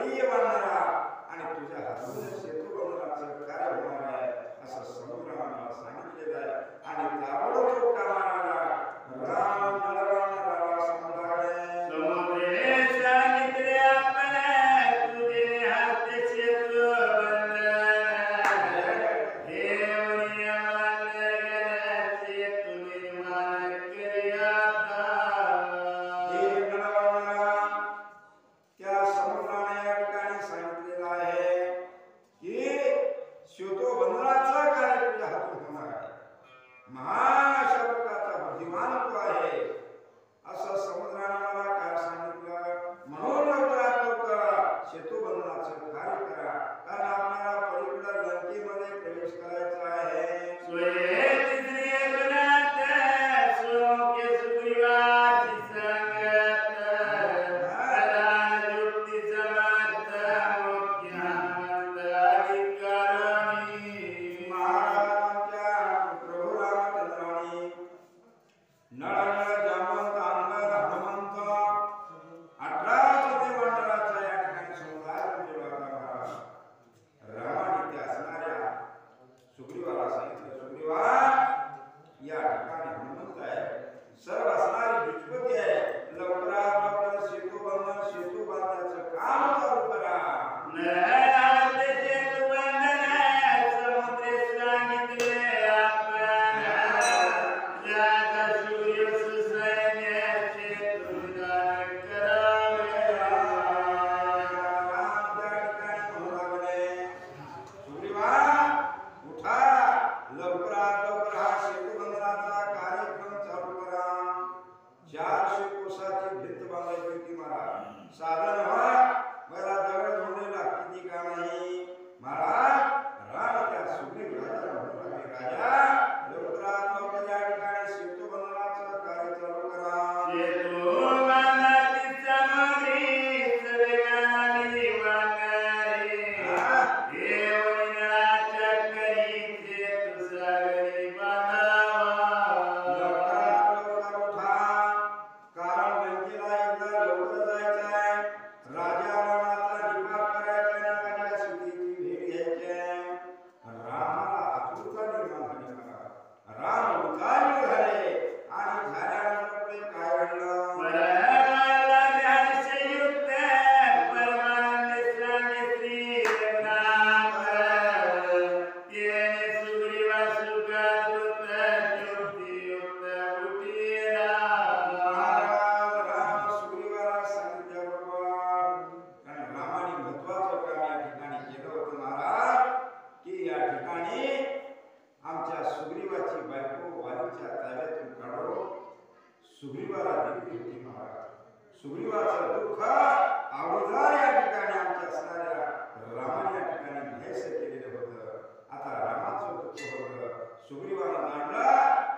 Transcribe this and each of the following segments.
प्रिय बनणारा आणि तुझ्या हातून सेतू बनवण्याचं कार्य होणार आहे असं समुद्राने मला सांगितलेलं आहे आणि ताबडतोब कामाला राम नळवणारा समुद्राने समुद्रे सांगितले आपण तुझे हात सेतू बंधन देव नियमान गेला सेतू निर्माण करियाता हे नळवणारा त्या समुद्राने या ठिकाणी सांगितलेलं आहे की सेतू बंधनाचा कार्य तुझ्या हातून होणार आहे महान अशा प्रकारचा बुद्धिमान तू आहे असं समुद्राने मला काय सांगितलं म्हणून लवकरात लवकर सेतू बंधनाचं कार्य करा कारण आपल्याला पलीकडे लंकेमध्ये प्रवेश करायचा आहे सोये तिसरी गुणात सोके सुग्रीवाची संगत प्रधान युक्ती समात मुख्य हनुमंत अधिकारानी महाराजांच्या प्रभू रामचंद्राने नळ जामवंत अंगद हनुमंत 18 मंडळाच्या या ठिकाणी समुदाय केला होता रामाने त्या असणाऱ्या सुग्रीवाला सांगितलं सुग्रीवा या ठिकाणी हनुमंत आहे सर्व असणारी दुष्पती आहे लवकरात लवकर सेतू बांधण्याचं काम चालू करा नळात सेतू बंधन समुद्रे सांगितले आपण जागा सूर्य सुसैन्य सेतू दान करावे राम त्या ठिकाणी म्हणू लागले सुग्रीवा उठा लवकरात लवकर हा सेतू बंधनाचा कार्यक्रम चालू करा 400 कोसाची भिंत बांधायची होती महाराज साधन व्हा मला दगड धोंडे लागते ती का नाही महाराज राम त्या सुग्रीव राजाला म्हणू लागले राजा लवकरात लवकर या ठिकाणी सेतू बंधनाचं कार्य चालू करा सेतू बांधाची सामग्री सगळ्यांनी बांधारी देव निळाच्या करी सेतू सागरी बांधावा लवकरात लवकर उठा कारण लंकेला एकदा लवकर जायचं आहे राजा रामाचा निपात करायचा आणि माझ्या सीतेची भेट घ्यायची आहे रामाला आतुरता निर्माण झाली मला राम उतारी झाले आणि झाल्यानंतर पुढे काय घडलं परमानंद ध्यानयुक्त परमानंद स्वामी श्री रघुनाथ तेने सुग्रीवा सुखदूत ज्योतियुक्त उठिला महाराज राम सुग्रीवाला सांगितल्याबरोबर कारण रामाने महत्वाचं काम या ठिकाणी केलं होतं महाराज की या ठिकाणी आमच्या सुग्रीवाची बायको वालीच्या ताब्यातून काढून सुग्रीवाला दिली होती महाराज सुग्रीवाचं दुःख अगोदर या ठिकाणी आमच्या असणाऱ्या रामाने या ठिकाणी न्यायचं केलेलं होतं आता रामाचं दुःख होतं सुग्रीवाला मांडलं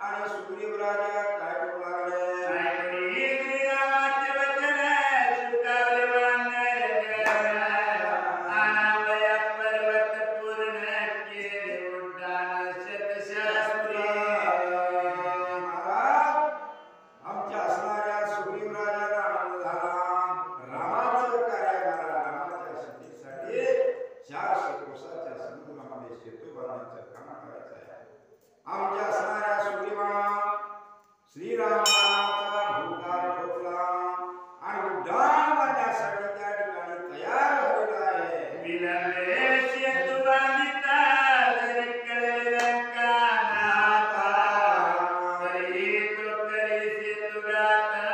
आणि सुग्रीव राजा काय करू लागले ऐकली श्रीरामाचे वचन सुखावले बांधर आनावया पर्वत पूर्ण केले उड्डाण शतशास्त्री महाराज आमच्या असणाऱ्या सुग्रीव राजाला आनंद झाला रामाचं कार्य रामाच्या सिद्धीसाठी 400 कोसाच्या समुद्रामध्ये सेतू बांधण्याचं काम करायचं आहे आमच्या असणाऱ्या सुग्रीवाला श्रीरामाचा भूकाल ठोकला आणि उड्डाण बांधण्यासाठी त्या ठिकाणी तयार झालेला आहे विलंबे सेतू बांधिता जरी कळले लंका नाथा तरी तो करी सेतू गाता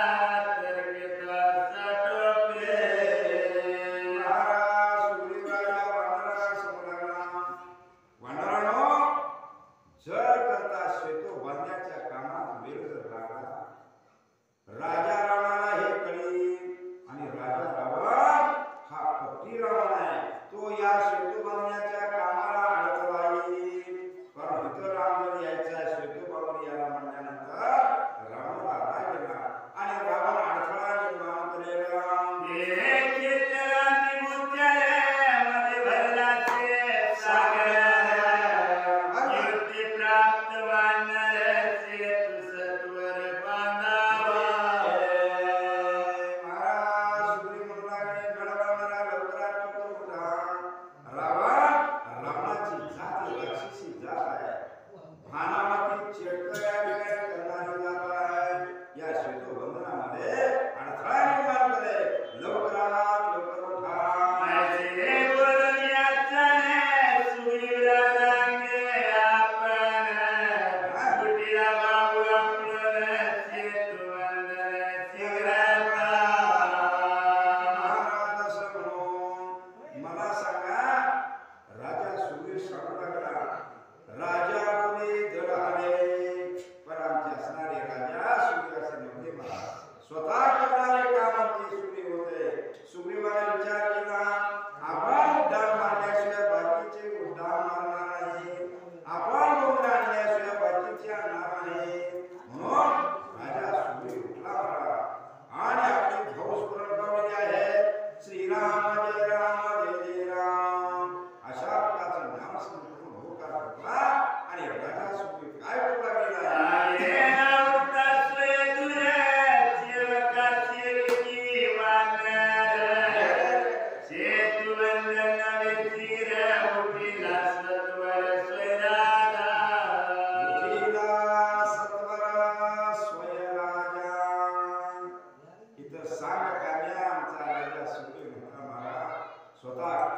तर्केचा साठोपे महाराज सुग्रीव राजा वानराला समोर लागला वानरानो जर करता सेतू बांधण्याच्या कामात वेळ जर लागला राजा रावणाला हे कळेल आणि राजा रावण हा कपटी रावण आहे तो या सेतू बांधण्याच्या कामाला अडथळा येईल पण इतर राम जर यायचा सेतू बांधून याला म्हणल्यानंतर रावणाला राग येणार आणि रावण अडथळा निर्माण करेल खेचरांनी मुत्यामध्ये भरला ते सागर युक्ती प्राप्त वानर सेतू सत्वर बांधावा महाराज सुग्रीव म्हणू लागले, "गडबडणारा लवकरात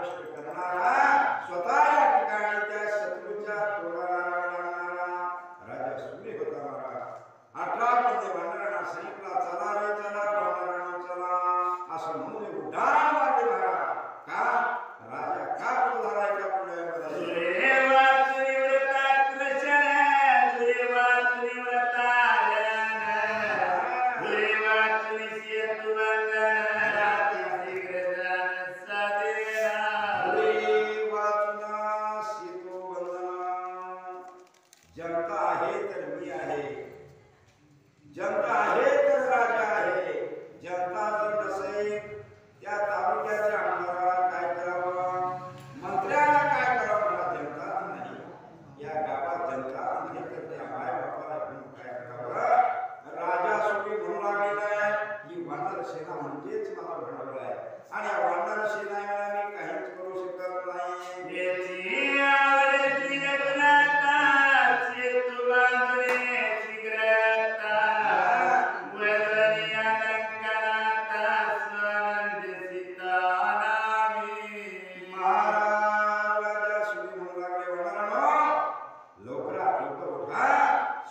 कष्ट करणारा स्वतः या ठिकाणी त्या शत्रूच्या तोडाला लागणारा राजा सूर्य होता महाराज. 18 मध्ये वानरांना सांगितला चला रे चला वानरांनो चला असं म्हणून उड्डाण मारले महाराज. का राजा का पुढे झालाय का पुढे जनता आहे तर मी आहे, जनता आहे तर राजा आहे. जनता जर नसेल त्या तालुक्याच्या आमदाराला काय करावं, मंत्र्याला काय करावं, मला जनताच नाही, या गावात जनताच नाही तर त्या माय बापाला घेऊन काय करावं. राजा सुखी म्हणू लागलेला आहे की वानर सेना म्हणजेच मला भंडार आहे आणि या वानर सेना मी काहीच करू शकत नाही.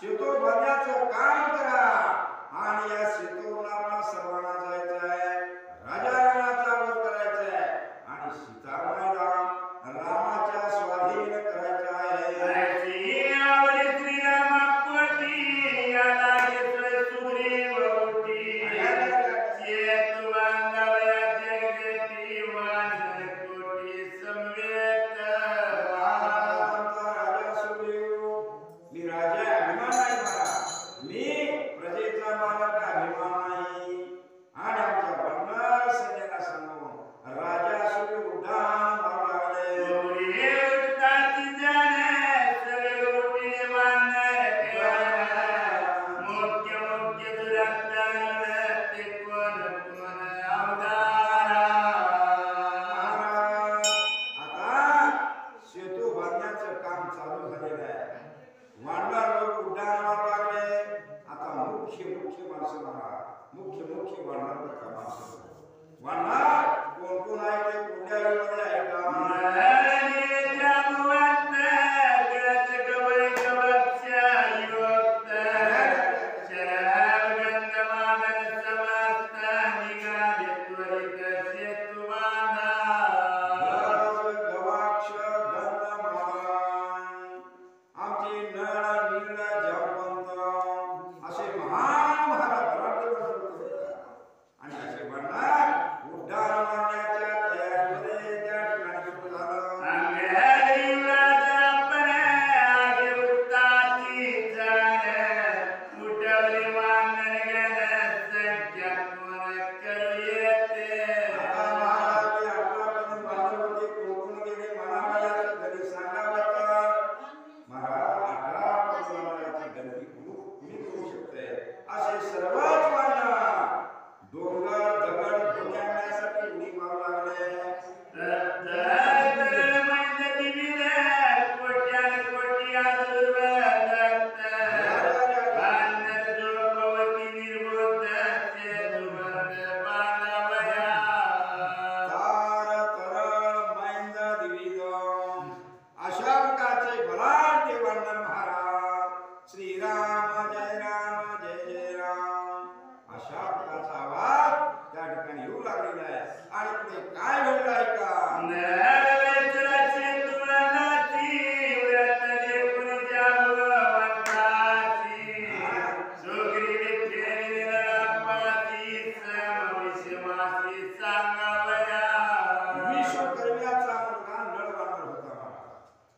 शेतो भरण्याचं काम करा आणि या शेतोवनाला सर्वांना जायचं आहे, राजा रावणाचा वध करायचा आहे आणि सीतामाईला रामाच्या स्वाधीन करायचं आहे.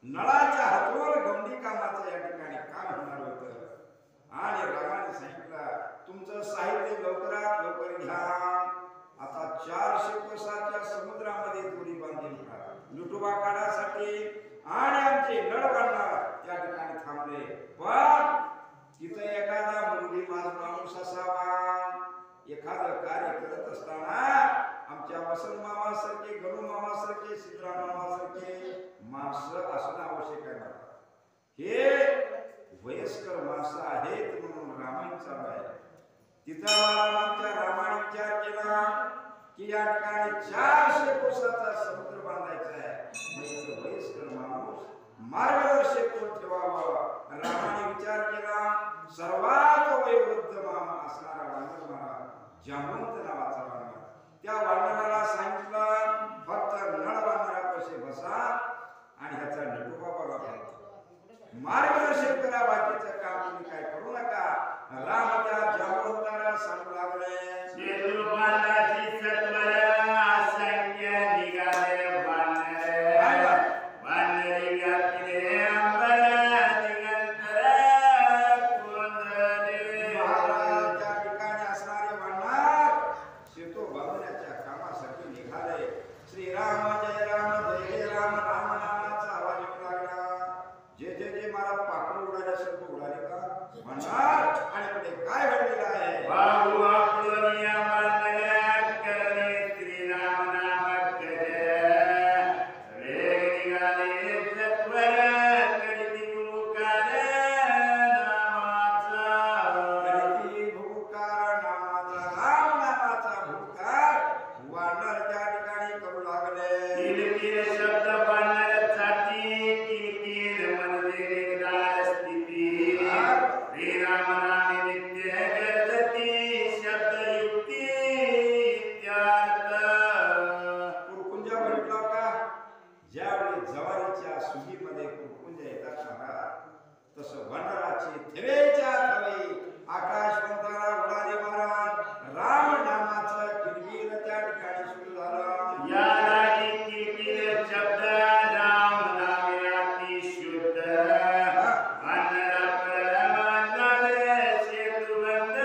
नळाच्या हातवर गवंडी कामाचं या ठिकाणी काम होणार होतं आणि रामाने सांगितलं तुमचं साहित्य लवकरात लवकर घ्या. आता 400 कोसाच्या समुद्रामध्ये दोरी बांधली लुटुबा काढासाठी आणि आमचे नळ बांधणार त्या ठिकाणी थांबले. पण तिथं एखादा मुलगी माणूस असावा, एखादं कार्य करत असताना आमच्या वसंत मामासारखे, गणू मामासारखे, सिद्धराम मामासारखे माणसं असणं आवश्यक आहे. हे वयस्कर माणसं आहेत म्हणून रामायण चालू आहे. तिथं आमच्या रामाने विचार केला की या ठिकाणी ठिकाणी 400 कोसाचा समुद्र बांधायचा आहे. म्हणजे वयस्कर माणूस मार्गदर्शक कोण ठेवावं. रामाने विचार केला. सर्वात वयोवृद्ध असणारा वानर महाराज जांबवंत नावाचा वानर. त्या वानराला सांगितलं फक्त नळ वानरापाशी बसा आणि ह्याचा नटोबा बघा. मार्गदर्शन करा, बाकीचं काम तुम्ही काय करू नका. राम त्या जांबवंताला सांगू लागले. शेतुपालाची सत्वर असंख्य निघाले वानर. वानरी व्यापिले अंबर दिगंतर कोंदले. महाराज त्या ठिकाणी असणारे वानर शेतू बांधण्याच्या कामासाठी निघाले. श्रीराम जय राम जय जय राम. राम नामाचा आवाज येऊ लागला. जे जे जे मला पाखरू उडाल्यासारखं उडाले का म्हणणार. आणि पुढे काय घडलेलं आहे. बाहू आपण या वानरात करणे श्रीराम नामक जय. सगळे निघाले सत्वर करीती भूकार नामाचा. करीती भूकार नामाचा. राम नामाचा भूकार वानर त्या ठिकाणी करू लागले. किलकिल शब्द वानरासाठी किलकिल मनदे निर्धार स्थिती. श्रीराम नामे नित्य गरजती शब्द युक्ती इत्यार्थ. कुरकुंजा म्हटला का. ज्यावेळी जवारीच्या सुगीमध्ये कुरकुंजा येतात महाराज तसं वानराचे थवेच्या थवे आकाशवंताला उडाले महाराज. राम नामाचं किलबिल त्या ठिकाणी सुरू झालं. या रागी किलकिल शब्द राम नामे अति शुद्ध. वानरा परमानंद शेतुबंध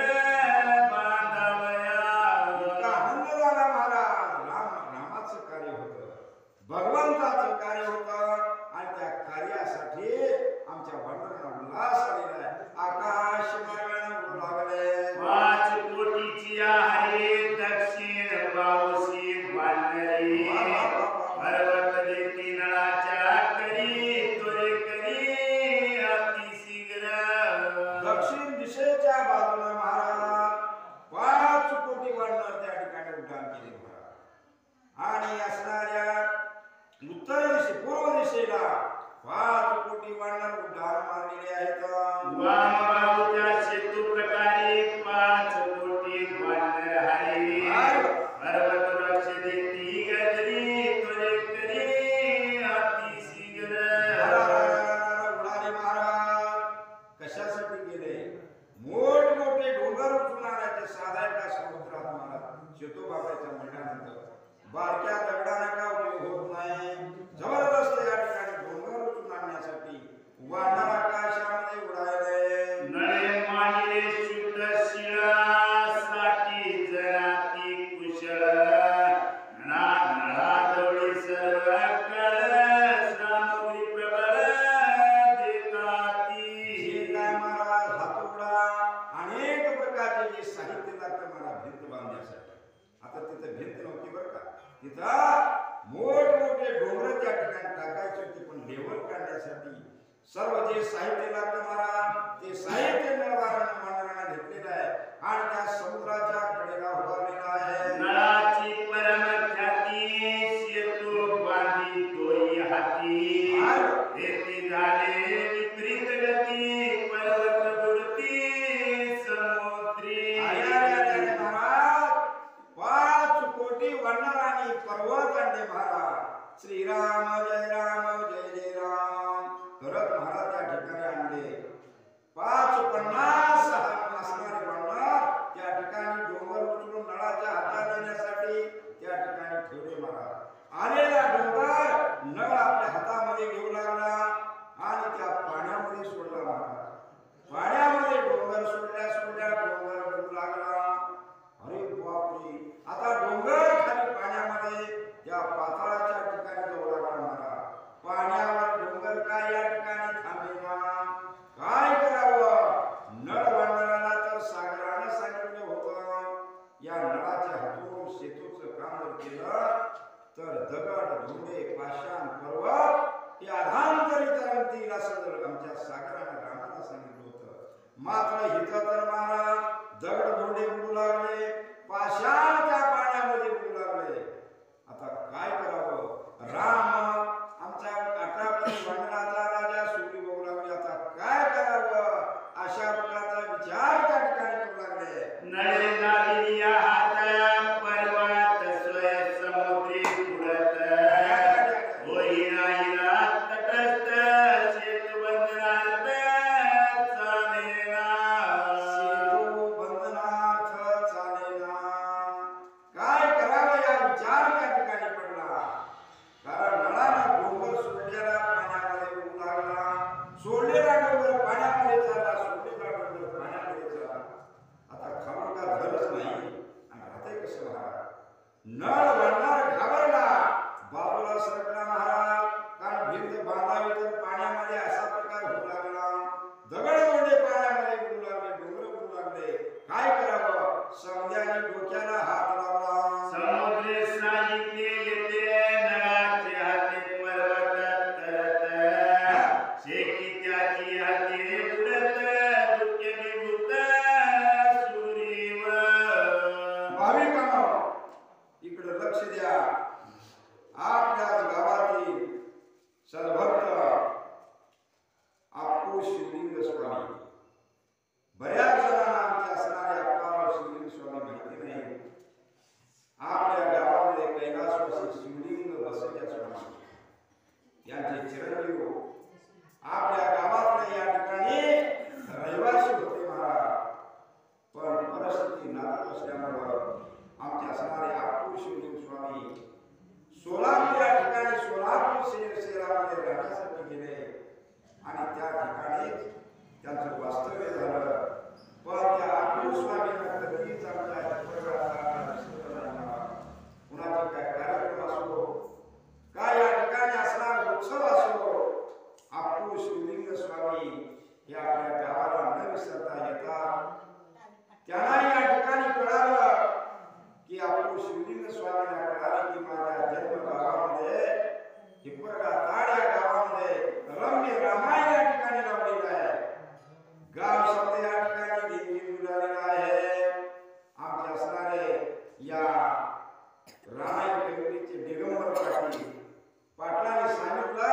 बांधावया. इतका आनंद झाला महाराज. रामाचं कार्य होतं, भगवंताचं कार्य होतं आणि त्या कार्यासाठी आमच्या वानरांना उल्हास आलेला आहे. आकाश मार्गाने उडू लागले. 5 कोटीची हरे दक्षिण पावसी वानरी. पर्वत देती नळाच्या करी तोरे करी अति शीघ्र. दक्षिण दिशेच्या बाजूला महाराज 5 कोटी वानर त्या ठिकाणी उड्डाण केले महाराज. आणि असणाऱ्या उत्तर दिशे पूर्व दिशेला 5 कोटी वानर उड्डाण मारलेले आहेत. वामबाहूच्या सेतू प्रकारे 5 कोटी वानर हरी. पर्वत वृक्ष देती गजरी तोरे करी अति शीघ्र. उडाले महाराज. कशासाठी गेले. मोठमोठे डोंगर उचलून आणायचे. साधायचा समुद्रात महाराज शेतू बाबाच्या म्हणण्यानंतर बारक्या दगडाने का उपयोग होत नाही. जबरदस्त या ठिकाणी डोंगर उचलून आणण्यासाठी वानर आकाशामध्ये उडाले. नळे मांडले शुद्ध शिळासाठी जराती कुशळ. नळाजवळी सर्व कळ सामुग्री प्रबळ देताती. हे काय महाराज हातोडा अनेक प्रकारचे जे साहित्य लागतं मला भिंत बांधण्यासाठी. आता तिथं भिंत नव्हती बरं का. तिथं मोठमोठे डोंगर त्या ठिकाणी टाकायचे होते. पण लेवल काढण्यासाठी सर्व जे साहित्य लागतं महाराज ते साहित्य वानरांना घेतलेलं आहे आणि त्या समुद्राच्या कडेला उभारलेला आहे. नळाची परम ख्याती सेतू बांधी तोही हाती. येथे झाले विपरीत गती पर्वत बुडती समुद्री. महाराज 5 कोटी वानरांनी पर्वत आणले महाराज. श्रीराम जय राम जय जय राम करत महाराज त्या ठिकाणी आणले. 550 असणारे वानर त्या ठिकाणी डोंगर उचलून नळाच्या हातात देण्यासाठी त्या ठिकाणी ठेवले महाराज. आलेला डोंगर नळ आपल्या हातामध्ये घेऊ लागला आणि त्या पाण्यामध्ये सोडला महाराज. पाण्यामध्ये डोंगर सोडल्या डोंगर डुबू लागला. अरे बापरे. आता डोंगर खाली पाण्यामध्ये त्या पाताळाच्या ठिकाणी जाऊ लागला महाराज. पाण्यावर डोंगर काय या ठिकाणी थांबेना. काय करावं. नळ वानराला तर सागरानं सांगितलं होतं या नळाच्या हातून सेतूचं काम जर केलं तर दगड धोंडे पाषाण पर्वत हे अधांतरी तरंगतील असं जर आमच्या सागरानं रामाला सांगितलं होतं. मात्र हिथं तर महाराज दगड धोंडे बुडू लागले. पाषाण त्या पाण्यामध्ये बुडू लागले. इकडे लक्ष द्या. आपल्याच गावातील सद्भक्त अप्पू शिवलिंग स्वामी, बऱ्याच जणांना आमचे असणारे अप्पाराव शिवलिंग स्वामी माहिती नाही. आपल्या गावामध्ये कैलासवासी शिवलिंग बसल्या स्वामी यांचे चिरंजीव आपल्या गावातल्या या ठिकाणी रहिवासी होते महाराज. पण परिस्थिती नाजूक असल्यामुळं आमचे असणारे अप्पू शिवलिंग स्वामी सोलापूर या ठिकाणी सोलापूर शहरामध्ये राहण्यासाठी गेले आणि त्या ठिकाणीच त्यांचं वास्तव्य झालं. पण त्या अप्पू स्वामींना कधीच आमच्या कुणाचे काय कार्यक्रम असो, काय या ठिकाणी असणारा उत्सव असो, अप्पू शिवलिंग स्वामी हे आपल्या गावाला न विसरता येतात. त्यांना या ठिकाणी कळालं की अप्पू शिवलिंग स्वामींना कळालं की माझ्या जन्मगावामध्ये हिप्परगा ताड या गावामध्ये रम्य रामायण या ठिकाणी लावलेलं आहे. गाव शब्द या ठिकाणी देवी झालेला आहे. आमचे असणारे या रामायण कमिटीचे दिगंबर पाटलांनी सांगितलं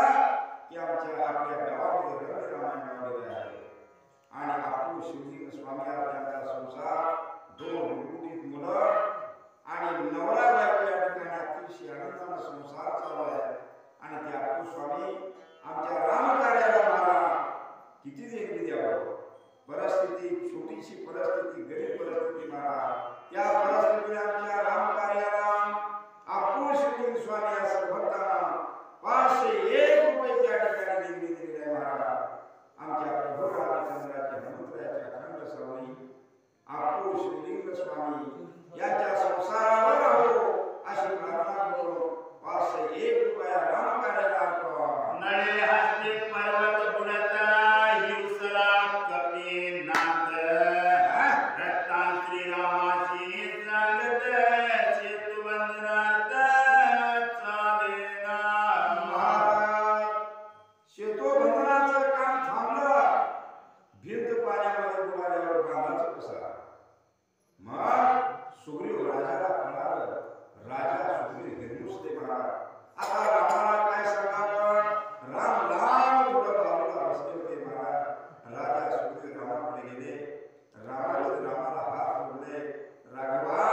की आमच्या आपल्या गावामध्ये रम्य रामायण लावलेलं आहे. आणि अप्पू शिवलिंग स्वामी त्यांचा संसार 2 कुटुंबित मुलं आणि नवरा बायको या ठिकाणी अतिशय आनंदाने संसार चालू आहे. आणि ते अप्पू स्वामी आमच्या रामकार्याला मला किती देणगी द्यावं. परिस्थिती छोटीशी परिस्थिती, गरीब परिस्थिती महाराज, त्या परिस्थितीने आमच्या रामकार्याला अप्पू शिवलिंग स्वामी या सर्वभक्तांना 501 रुपये त्या ठिकाणी देणगी दिलेली आहे महाराज. आमच्या प्रभू रामचंद्राच्या हनुमंतराच्या अखंड स्वामी अप्पू शिवलिंग स्वामी यांच्या संसारावर राहो अशी प्रार्थना करून 501 रुपया रामकार्याला अर्पण. नळे हस्ते पर्वत बुडता हिवसला कपी नाथ, रत्ता श्रीरामाची सांगत सेतुबंधनात चालेना. महाराज, सेतुबंधनाचं काम थांबलं. भिंत पाण्यामध्ये बुडाल्यावर बांधायचं कसं? मग सुग्रीव राजाला कळालं. राजा सुग्रीव हिरमुसते महाराज. आता रामाला काय सांगावं? राम लांब थोडं बाजूला बसले होते महाराज. राजा सुग्रीव रामाकडे गेले. रामाला हात जोडले. राघवा,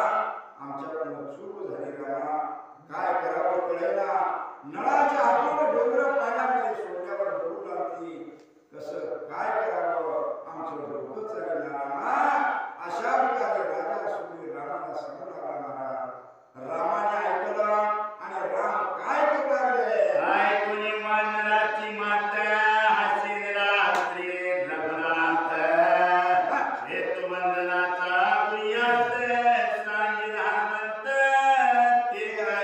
आमच्याकडून चूक झाली रामा, काय करावं कळेना. नळाच्या हातून डोंगर पाण्यामध्ये सोडल्यावर डोकं लागती. कसं काय करावं, आमचं डोकं चालेना रामा. अशा प्रकारे राजा सुग्रीव रामाला सांगू लागला महाराज. रामाने ऐकलं आणि राम काय करू लागले? ऐकून वानराची मात हसीन रात्री रघुनाथ, सेतुबंधनाचा गुह्यात सांगील हनुमंत ते करा.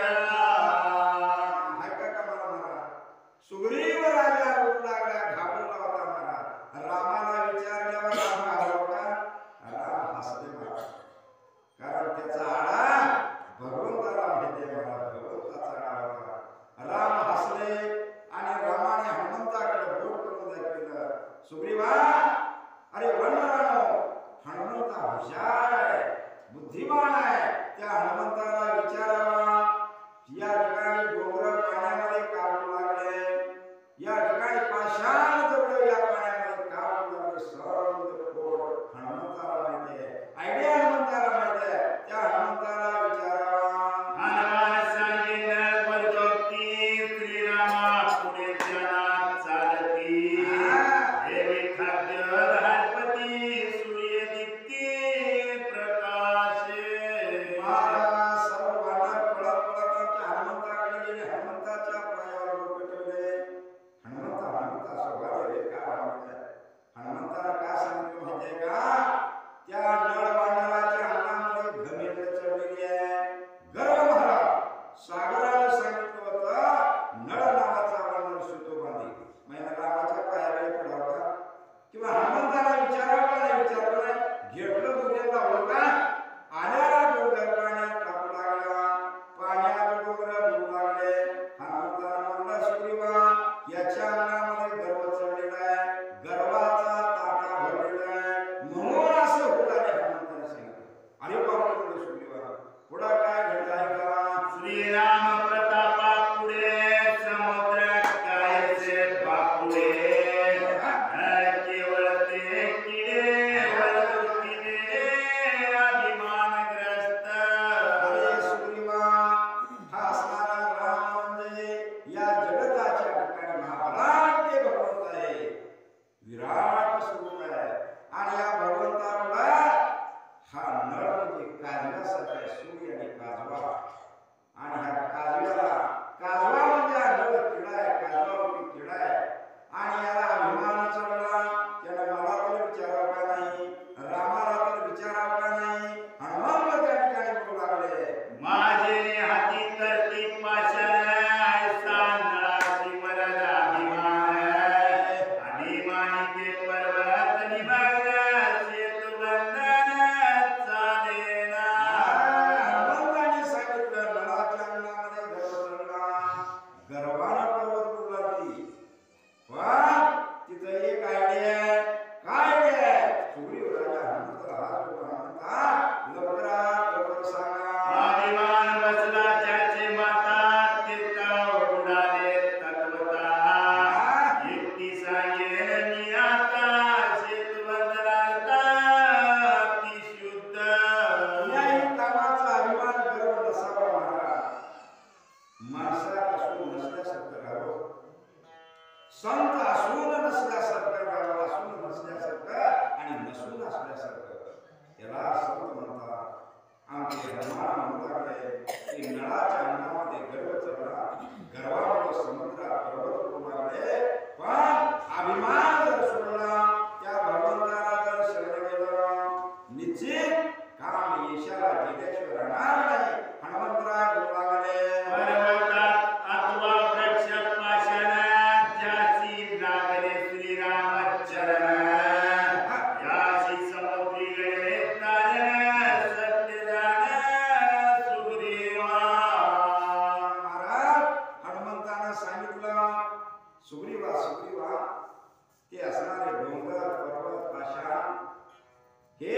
ऐका का मला महाराज, संत असून नसल्यासारखं, गाव असून नसल्यासारखं आणि नसून असल्यासारखं त्याला संत म्हणतात. आमचे हनुमान म्हणू लागले की नळाच्या अन्नामध्ये गर्व चढला, गर्वामुळे समुद्रात पर्वत होऊ लागले. पण अभिमान जर सोडला, त्या भगवंताला जर शरण गेलं, निश्चित काम यशाला गेल्याशिवाय राहणार नाही. हनुमंतराय बोलू लागले, पर्वतात अथवा वृक्ष पाषाणात ज्याची लागले श्रीरामचरण, याची समुद्री गळे तारण, सत्य जाण सुग्रीवा. महाराज हनुमंतानं सांगितलं, सुग्रीवा सुग्रीवा, ते असणारे डोंगर पर्वत पाषाण हे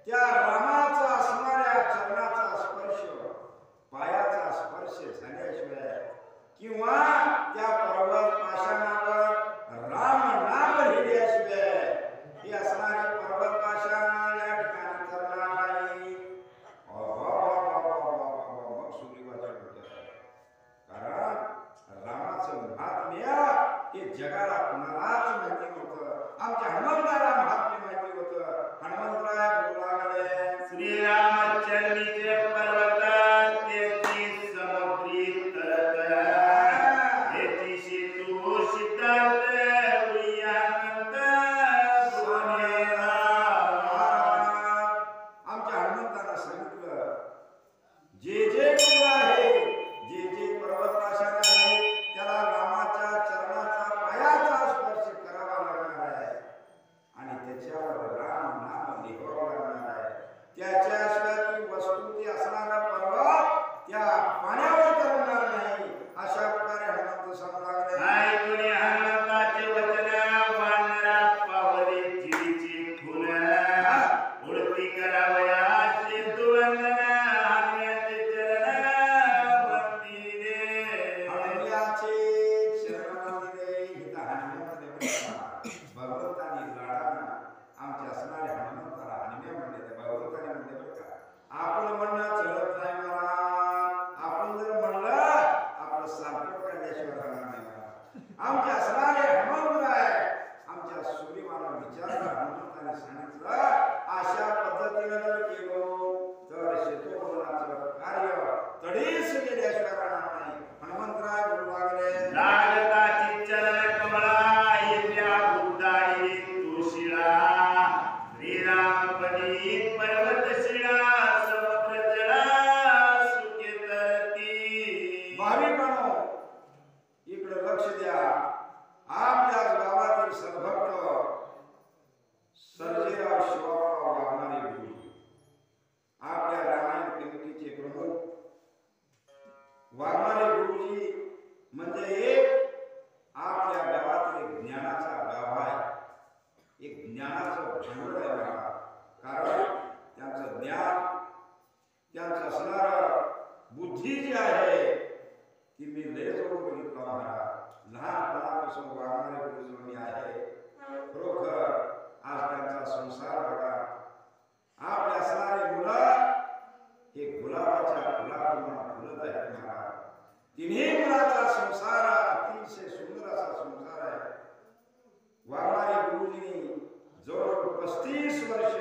त्या रामाचा असणाऱ्या चरणाचा स्पर्श, पायाचा स्पर्श झाल्याशिवाय किंवा त्या पर्वत पाषाणावर राम नाम लिहिल्याशिवाय हे असणारे पर्वत पाषाण या ठिकाणी करणार नाही. मग सुग्रीवाच्या डोक्यात, कारण रामाचं महात्म्य हे जगाला कुणालाच माहिती नव्हतं. आमच्या हनुमंताला महात्म्य माहिती होतं. हनुमंतराय बोलू लागले, श्रीरामचंद्रीचे पर्वतात तेची समुद्री तरत, तेची सेतू सिद्धार्थ उय्यानंद गुणेला. आमच्या हनुमंताला सांगितलं, जे जे गुण आहे, जे जे पर्वत पाषाण आहे, त्याला रामाच्या चरणाचा पायाचा स्पर्श करावा लागणार आहे आणि त्याच्यावर राम नाम लिहावं लागणार आहे. त्याच्याशिवाय ती वस्तू, ती असणारा पर्वत त्या पाण्यावर तरंगणार नाही. अशा प्रकारे हनुमंत सांगू लागले. ऐकून हनुमंताचे वचन वानरा पावले चिडीची फुल, उडती करावया सेतू वंदन, हनुम्याचे चरण वंदिले. हनुम्याचे चरण वंदिले. इथं हनुमंत भगवंतानी लाडानं आमच्या असणाऱ्या हनुमंताला हनुम्या म्हणले. ते भगवंताने म्हणले बरं का, आपण म्हणणं चढत नाही महाराज. आपण जर म्हणलं आपलं सारखं करण्याशिवाय राहणार नाही महाराज. आमच्या असणारे हनुमंतराय आमच्या सुग्रीवाला विचारलं, हनुमंताने सांगितलं, अशा पद्धतीनं जर केलो तर शेतोपनाचं कार्य तडीस गेल्याशिवाय राहणार नाही. हनुमंतराय बोलू लागले, लागताची चरण कमळा येत्या बुद्धाई तुळशीला, श्रीरामपदी पर्वत शिळा, समुद्र जळा सुखे तरती. भाविकांनो इकडे लक्ष द्या. आपल्या गावातील सद्भक्त सर्जेराव शिवाराव वाघमारे गुरुजी, आपल्या रामायण कमिटीचे प्रमुख वाघमारे गुरुजी म्हणजे एक आपल्या गावातील एक ज्ञानाचा गाभा आहे, एक ज्ञानाचं भांडवल आहे बघा. कारण त्यांचं ज्ञान, त्यांचं असणारं बुद्धी जी आहे ती मी लय जवळ बघितलं महाराज. लहानपणापासून वाघमारे गुरुजी मी आहे. खरोखर आज त्यांचा संसार बघा. आपले असणारे मुलं हे गुलाबाच्या फुलाप्रमाणे फुलत आहेत महाराज. तिन्ही मुलाचा संसार अतिशय सुंदर असा संसार आहे. वाघमारे गुरुजींनी जवळ 35 वर्ष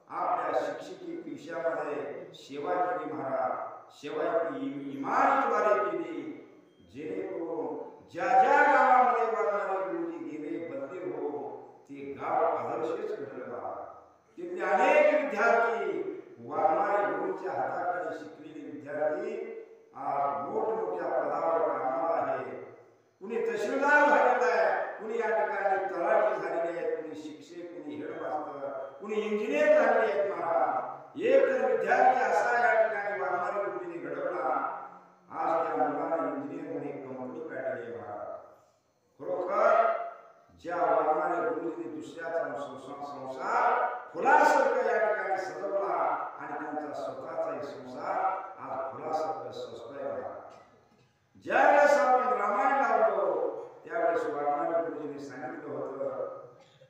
आपल्या शिक्षकी पेशामध्ये सेवा केली महाराज. सेवाची इमानद्वारे केली, जेणेकरून ज्या ज्या गावामध्ये वाघमारे गुरुजी गेले बदले हो, ते गाव आदर्शच घडलं महाराज. तिथले अनेक विद्यार्थी वाघमारे गुरुच्या हाताखाली शिकलेले विद्यार्थी आज मोठमोठ्या पदावर कामाला आहे. कुणी तहसीलदार झालेला आहे, कुणी या ठिकाणी तलाठी झालेले आहेत, कुणी शिक्षक, कुणी हेडमास्टर, कुणी इंजिनियर झालेले आहेत महाराज. एक विद्यार्थी असा या ठिकाणी वाघमारे गुरुजींनी घडवला. आज त्या मुलाला इंजिनियर मध्ये कंपनी काढलेली आहे महाराज. खरोखर ज्या वाघमारे गुरुजींनी दुसऱ्याचा संसार फुलासारखं या ठिकाणी सजवला आणि त्यांचा स्वतःचा संसार आज फुलासारखं सजतोय महाराज. ज्यावेळेस आपण रामायण लावलो त्यावेळेस वाघमारे गुरुजींनी सांगितलं होतं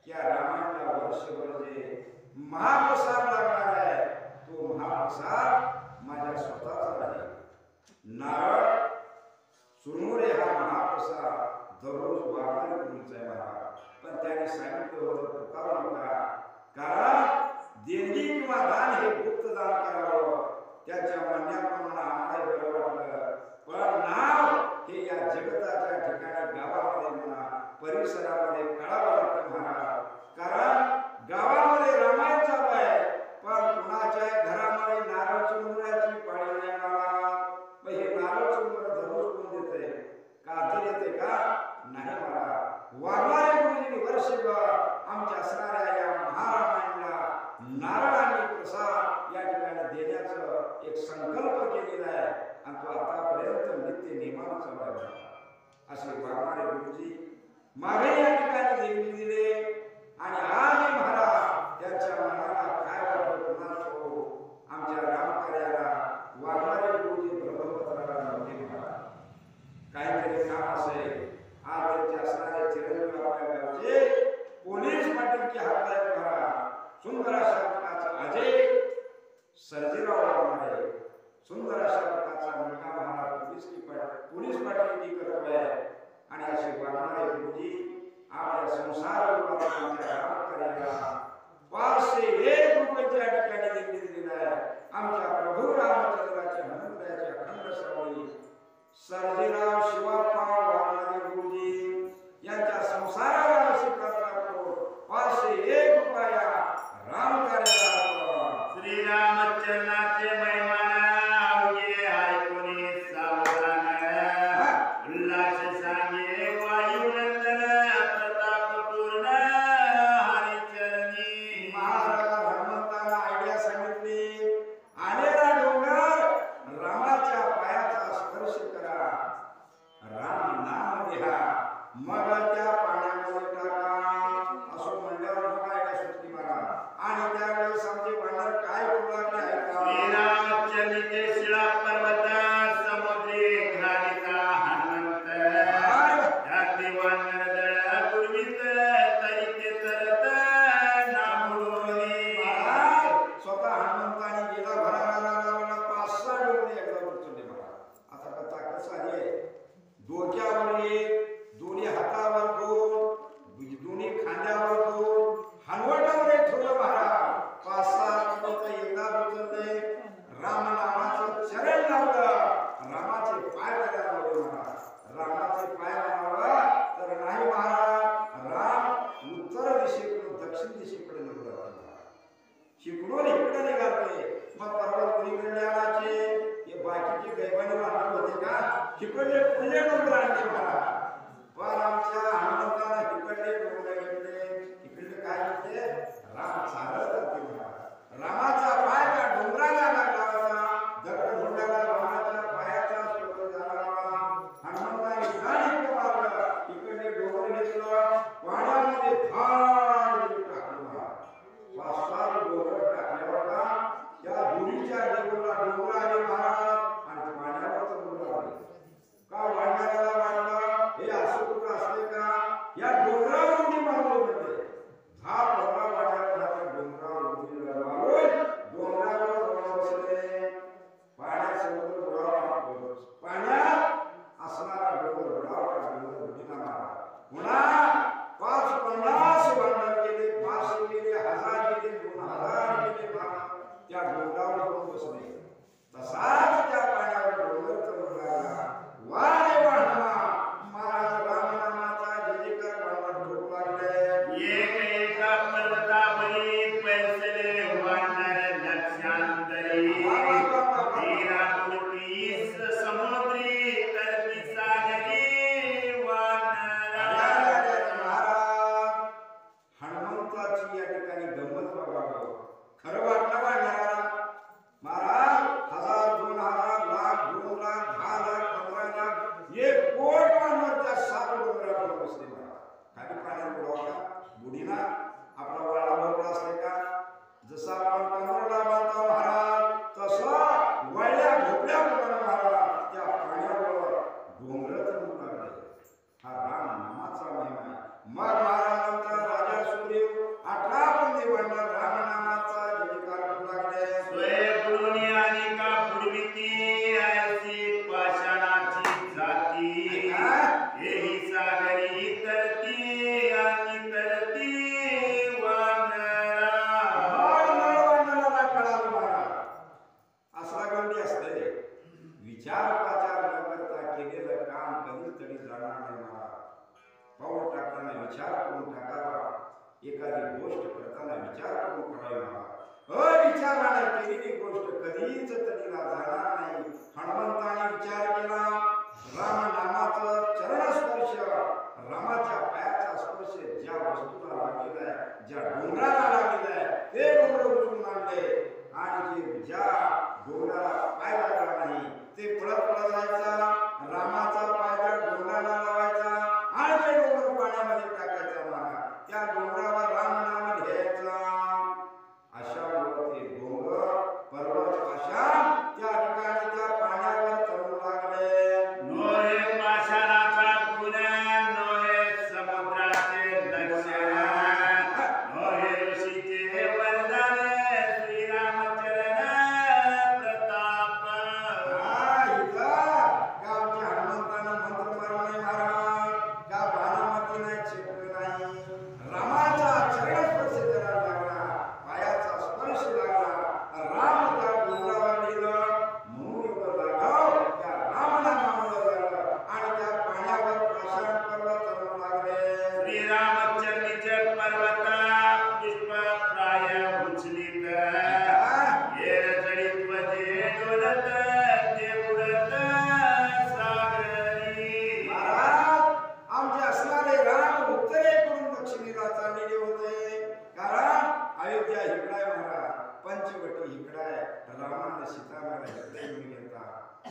की या रामायणाला वर्षभर जे महाप्रसाद लागणार आहे तो महाप्रसाद माझ्या स्वतःचा आहे. नारळ, चुरमुरे हा महाप्रसाद दररोज वागणारे गुरुच आहे महाराज. पण त्याने सांगितलं होतं पुकारू नका, कारण देणगी किंवा दान हे गुप्त दान करावं. त्याच्या म्हणण्याप्रमाणे आम्हाला बरं वाटलं. पण नाव हे या जगताच्या ठिकाणी गावामध्ये म्हणा परिसरामध्ये कळावं लागतं महाराज. कारण गावामध्ये रामायण चालू आहे, पण कुणाच्या घरामध्ये नारळ चुंबण्याची पाळी नाही महाराज. मग हे नारळ चुंबण दररोज कोण देते? कातर येते का? नाही महाराज. वाघमारे गुरुजींनी वर्षभर आमच्या असणाऱ्या या महारामायणला नारळ आणि प्रसाद या ठिकाणी देण्याचं एक संकल्प केलेला आहे आणि तो आतापर्यंत नित्य नियमानं चालू आहे. असे वाघमारे गुरुजी मागे या ठिकाणी देणगी दिले आणि आज महाराज त्यांच्या मनाला काय वाटतं पुन्हा तो आमच्या रामकार्याला वाघमारे गुरुजी ब्रह्मपत्राला नव्हते महाराज. काहीतरी काम असेल. आज त्यांचे असणारे चिरंजीव आपल्या गावचे पोलीस पाटीलचे हात आहेत महाराज. सुंदर अशा प्रकारचा अजय सर्जेराव वाघमारे, सुंदर अशा प्रकारचा मुलगा महाराज पोलीस पाटील करतोय. आणि असे वाघमारे गुरुजी आपल्या संसार रूपाच्या रामकार्याला 501 रुपयाच्या ठिकाणी देणगी दिलेला आहे. आमच्या प्रभू रामचंद्राच्या हनुमंताच्या अखंड श्रावणी सर्जेराव शिवाप्पा वाघमारे गुरुजी यांच्या संसाराला आशीर्वाद करून 501 रुपया रामकार्याला श्री रामचंद्राचे महिमाना अवघे ऐकून सावधान उल्हास सांगे वायुनंदन प्रतापपूर्ण हरिचरणी. महाराज हनुमंताला आयडिया सांगितली. आलेला डोंगर रामाच्या पायाचा स्पर्श करा, राम नाम लिहा, मग त्या पाण्यामध्ये टाका. असं म्हणल्यावर मग आयडिया सुचली महाराज. आणि त्यावेळेस आमचे पांडव काय करू लागले ऐका. श्रीरामचंद्र शिळा पर्वत समुद्री घालिका हनुमंत देवानंद पूर्वीत तरी तरत नामुळोनी. स्वतः हनुमंताने गेला भराला 5-6 डोंगरे एकदा उचलले महाराज. आता कथा कसं आहे, डोक्यावर एक, दोन्ही हातावर दोन, दोन्ही खांद्यावर दोन, हलवटावर एक ठेवलं महाराज. 5-6 डोंगरे एकदा उचलले. राम नामाचं चरण लावलं, रामाचे पाय करायला लावले महाराज. रामाचे पाय लावला तर नाही महाराज, राम उत्तर दिशेकडून दक्षिण दिशेकडे निघून जातात. शिकडून इकडे निघाले. मग पर्वत कुणीकडे आणायचे? हे बाकीचे गैबाने वाटत होते का? शिकडले पुणे डोंगर आणले महाराज. पण आमच्या हनुमंताने इकडले डोंगर घेतले. इकडले काय घेतले? राम चालत जाते महाराज. रामाचा पाय त्या डोंगराला लागला होता. दगड धोंडाला रामाच्या पायाचा स्पर्श झाला होता. हनुमंताने इकडे मारलं, इकडले डोंगर घेतलं, पाण्यामध्ये फाड टाकलं महाराज. 5-6 डोंगर टाकल्यावर त्या दुरीच्या डोंगर आले महाराज आणि पाण्यावर डोंगर आले. का वाढण्याला वाढलं? हे असं कुठं असते का? या डोंगरावर उडी मारलो म्हणजे 10-15 वाड्याला डोंगरावर उडी मारून डोंगरावर जाऊन बसले. पाण्यात समुद्र बुडावा, पाण्यात असणारा डोंगर बुडावा, डोंगर उडीला महाराज. पुन्हा 5-50 वाढणार गेले, 500 गेले, 1000 गेले, 2000 गेले महाराज. त्या डोंगरावर जाऊन बसले. तसाच त्या पाण्यावर डोंगर चढून लागला. वारे वाहना महाराज रामनामाचा जयकार म्हणत डोकू लागले. एका पर्वतावरी पैसले वाढणार लक्षांतरी. समुद्री तरती सागरी वाढणार. विचार करून टाकावा. एखादी गोष्ट करताना विचार करून करावी. अविचाराने केलेली गोष्ट कधीच तडीला जाणार नाही. हनुमंताने विचार केला. राम नामाचं चरणस्पर्श, रामाच्या पायाचा स्पर्श ज्या वस्तूला लागलेला आहे, ज्या डोंगराला लागलेला आहे, ते डोंगर उचलून आणले. आणि जे ज्या डोंगराला पाय लागला नाही ते पळत जायचा. रामाचा पाय त्या डोंगराला लावायचा आणि ते डोंगर पाण्यामध्ये टाकायचा. महाराज त्या डोंगरावर राम नाम घ्यायचा. अशा ते डोंगर पर्वत अशा त्या ठिकाणी त्या पाण्यावर चढू लागले. नोहे पाषाणाचा गुन्हा, नोहे समुद्राचे लक्षण, नोहे ऋषीचे वरदान, श्रीरामचरण प्रताप. गावच्या हनुमंतानं मंत्र मारले महाराज, का बाणामतीने चिपकलं नाही. रामाचा चरणस्पर्श करायला लागला, पायाचा स्पर्श लागला. राम त्या डोंगरावर गेलं म्हणून एवढं लागाव त्या रामनामामुळे झालं. आणि त्या पाण्यावर पाषाण पर्वत चढू लागले. श्रीरामचरणीचे पर्वता पुष्प प्राय उचलीत, येर जडित वजे डोलत, ते उडत सागरी. महाराज आमचे असणारे राम उत्तरेकडून दक्षिणेला चाललेले होते. कारण अयोध्या इकडाय महाराज, पंचवटी इकडाय. रामाने सीतामाला इकडे घेऊन घेतला.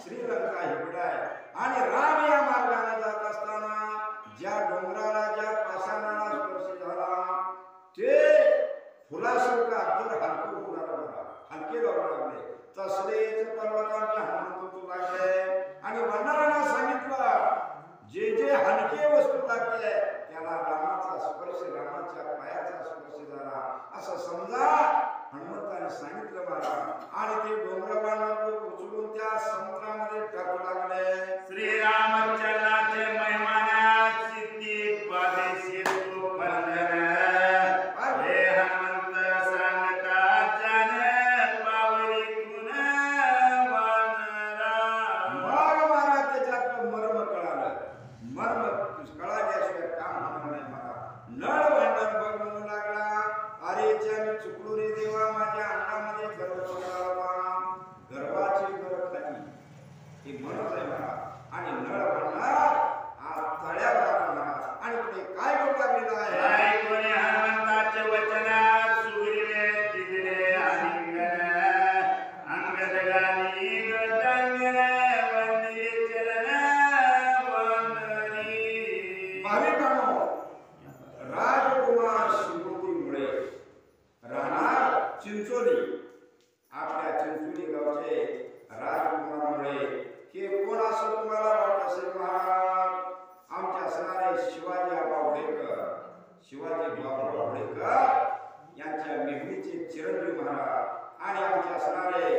श्रीलंका इकडाय. आणि राम या मार्गाने जात असताना ज्या डोंगराला, ज्या पाषाणाला स्पर्श झाला ते फुलासारखं अद्दर हलकं होणार बघा, हलके लागू लागले. तसलेच पर्वतांचे हनुमंत लागले. आणि वंडरांना सांगितलं जे जे हलके वस्तू लागते त्याला रामाचा स्पर्श, रामाच्या पायाचा स्पर्श झाला असं समजा. हनुमंताने सांगितलं महाराज. आणि ते डोंगरावर उचलून त्या समुद्रामध्ये टाकू लागले. श्रीरामचंद्राचे महिमाना सिद्धी पादेशी तू पंधन, हे हनुमंत सांगता जन पावली गुण वानरा. मग महाराज त्याच्यातलं मर्म कळालं. मर्म कळाल्याशिवाय काम होणार नाही महाराज. नळ भांडण बघ म्हणू लागला. अरे मी चुकलो रे देवा, माझ्या अंगामध्ये गर्भ पडला होता. गर्भाची गर खाली हे म्हणत आहे महाराज. आणि नळ भांडणार आज तळ्यावर आला महाराज. आणि पुढे काय करू लागलेलं आहे. ऐकून हनुमंताचे वचन, सुग्रीवे तिगडे आलिंगन, अंगद गाली गटांगण, वंदिले चरण वंदनी. भाविकांनो, राजकुमार शिवतीमुळे राहणार चिंचोली, आपल्या चिंचोली गावचे राजकुमारामुळे हे कोण असं तुम्हाला वाटत असेल महाराज. आमच्या असणारे शिवाजी बावडेकर, शिवाजी बावडेकर यांच्या मेहनीचे चिरंजीव महाराज. आणि आमचे असणारे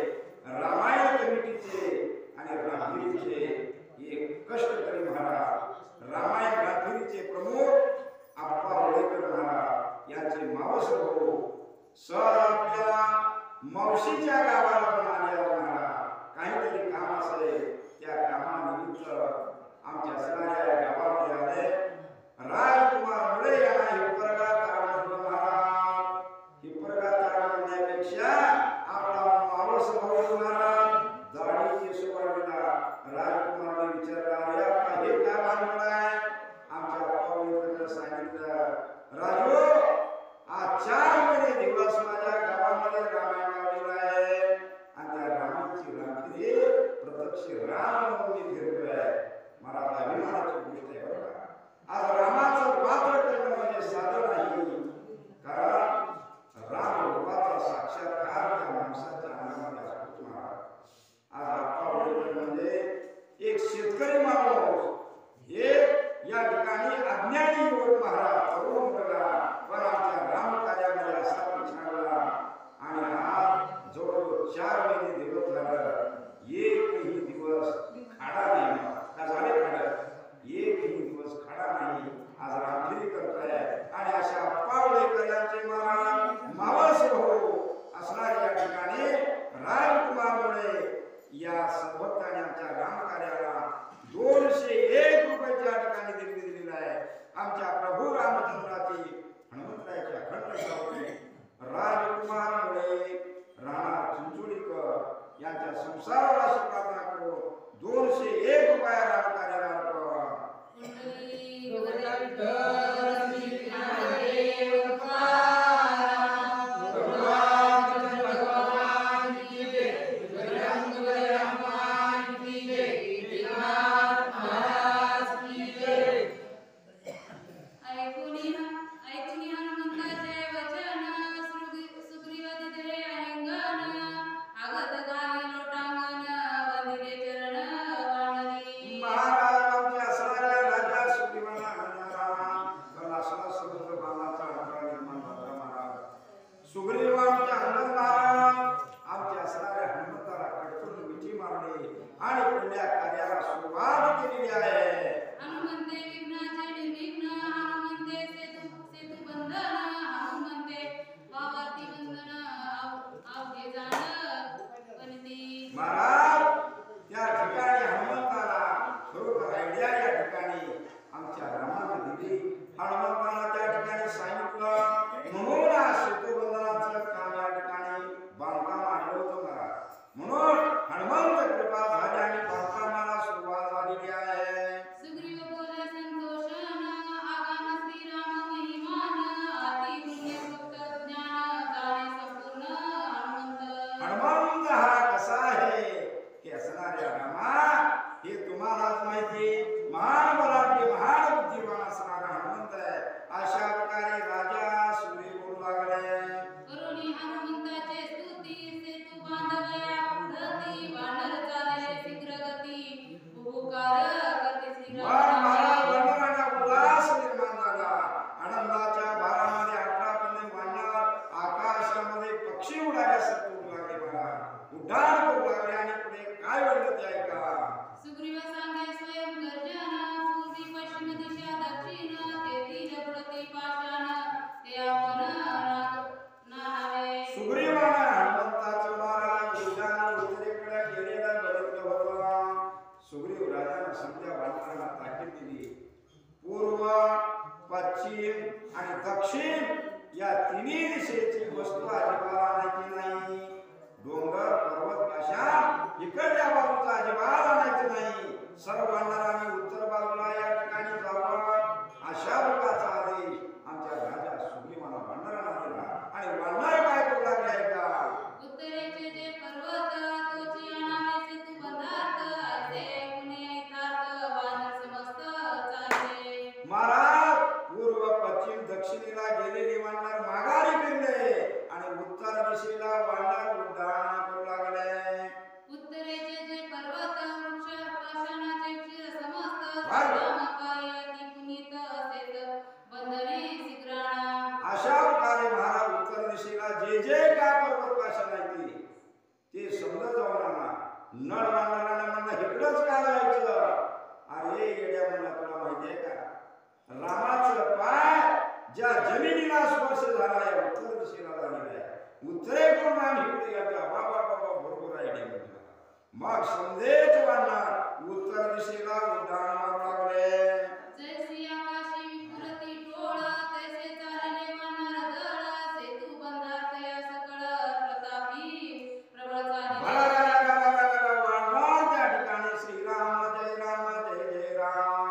रामायण कमिटीचे आणि रामगिरीचे एक कष्टकरी महाराज, रामायण रामगिरीचे प्रमुख आप्पा वडेकर महाराज यांचे मावस भाऊ सर आपल्या मावशीच्या गावाला पण आले महाराज. काहीतरी काम असेल त्या कामानिमित्त आमच्या असणाऱ्या गावामध्ये आले. राजकुमार मुळे यांना हिप्परगात आणलं महाराज. हिप्परगात आणण्यापेक्षा आपला मावस भाऊ महाराज दाढी केस वाढविला. राजकुमारने विचारला, अरे आपला हे काय भानगड आहे. आमच्या बाबांनी सांगितलं, राजू आज 4 महिने दिवस माझ्या गावामध्ये रामायण लावलेला आहे. आणि त्या रामाची रामगिरी प्रत्यक्ष राम म्हणून मी फिरतोय. मला अभिमानाची गोष्ट आहे बरं का. आज रामाचं पात्र करणं म्हणजे साधं नाही. कारण राम रूपाचा साक्षात्कार त्या माणसाच्या अंगामध्ये असतो महाराज. आज आप्पा वडेकर म्हणजे एक शेतकरी माणूस, एक या ठिकाणी अज्ञानी युवक महाराज, तरुण बघा, पण आमच्या रामकार्यामध्ये असा पिछाडला. आणि आज जवळजवळ 4 महिने दिवस झालं, एकही दिवस खाडा नाही. माहिती महान बलाढ्य महान बुद्धिमान असणारा हनुमंत आहे. अशा प्रकारे राजा सुग्रीव बोलू लागले. करुणी हनुमंताचे स्तुती सेतू बांधवया पुढती वानर चालले शीघ्र गती उपकार करते शीघ्र महाराज वानरांना उल्हास निर्माण झाला. आनंदाच्या भारामध्ये 18 पन्ने वानर आकाशामध्ये पक्षी उडाल्यासारखे उडू लागले. महाराज उड्डाण करू लागले आणि पुढे काय घडलं ते ऐका. सुग्रीव सांगे स्वयं गर्जना पूर्वी पश्चिम दिशा दक्षिण तेथील पडते पाषाण ते आपण नावे. सुग्रीवाने हनुमंताचं महाराज उड्डाण उत्तरेकडे गेलेलं बघितलं होतं. सुग्रीव राजाने समजा वानरांना ताकीद दिली. पूर्व पश्चिम आणि दक्षिण या तिन्ही दिशेची वस्तू अजिबात आणायची नाही. डोंगर पर्वत पाषाण इकडच्या बाजूचा अजिबात आणायचं नाही. सर्व वानरांनी उत्तर बाजूला या ठिकाणी जावं अशा प्रकारचा आदेश आमच्या राजा सुग्रीवाने वानरांना दिला. आणि वानर काय करू लागले ऐका. उत्तरेचे जे पर्वत तोची आणावे सेतू बंधात ऐसे ऐकून ऐतात वानर समस्त चालले. महाराज पूर्व पश्चिम दक्षिणेला गेलेले वानर माघारी फिरले आणि उत्तर दिशेला वानर उड्डाण करू लागले. उत्तरेचे जे पर्वत वृक्ष पाषाणाचे क्षीर समस्त वाह. रामकार्य ती पुनीत सेत बंधने शीघ्राणा. अशा प्रकारे महाराज उत्तर दिशेला जे जे काय पर्वत पाषाण आहे ते समजा जाऊन आणा. नळ वानरांना म्हणलं इकडंच काय जायचं. अरे येड्या म्हणला तुला माहितीये का रामाचं पाय ज्या जमिनीला स्पर्श झाला आहे उत्तर दिशेला झालेला आहे. उत्तरेकडून राम इकडे येतो. बाबा बाबा बरोबर आहे म्हणला. मग समजेच वानर उत्तर दिशेला उड्डाण मारू लागले. जैसी आकाशी विपुलती टोळ तैसे चालले वानर दळ सेतू बंधात या सकळ प्रतापी प्रबळ चालले. वानर त्या ठिकाणी श्रीराम जय राम जय जय राम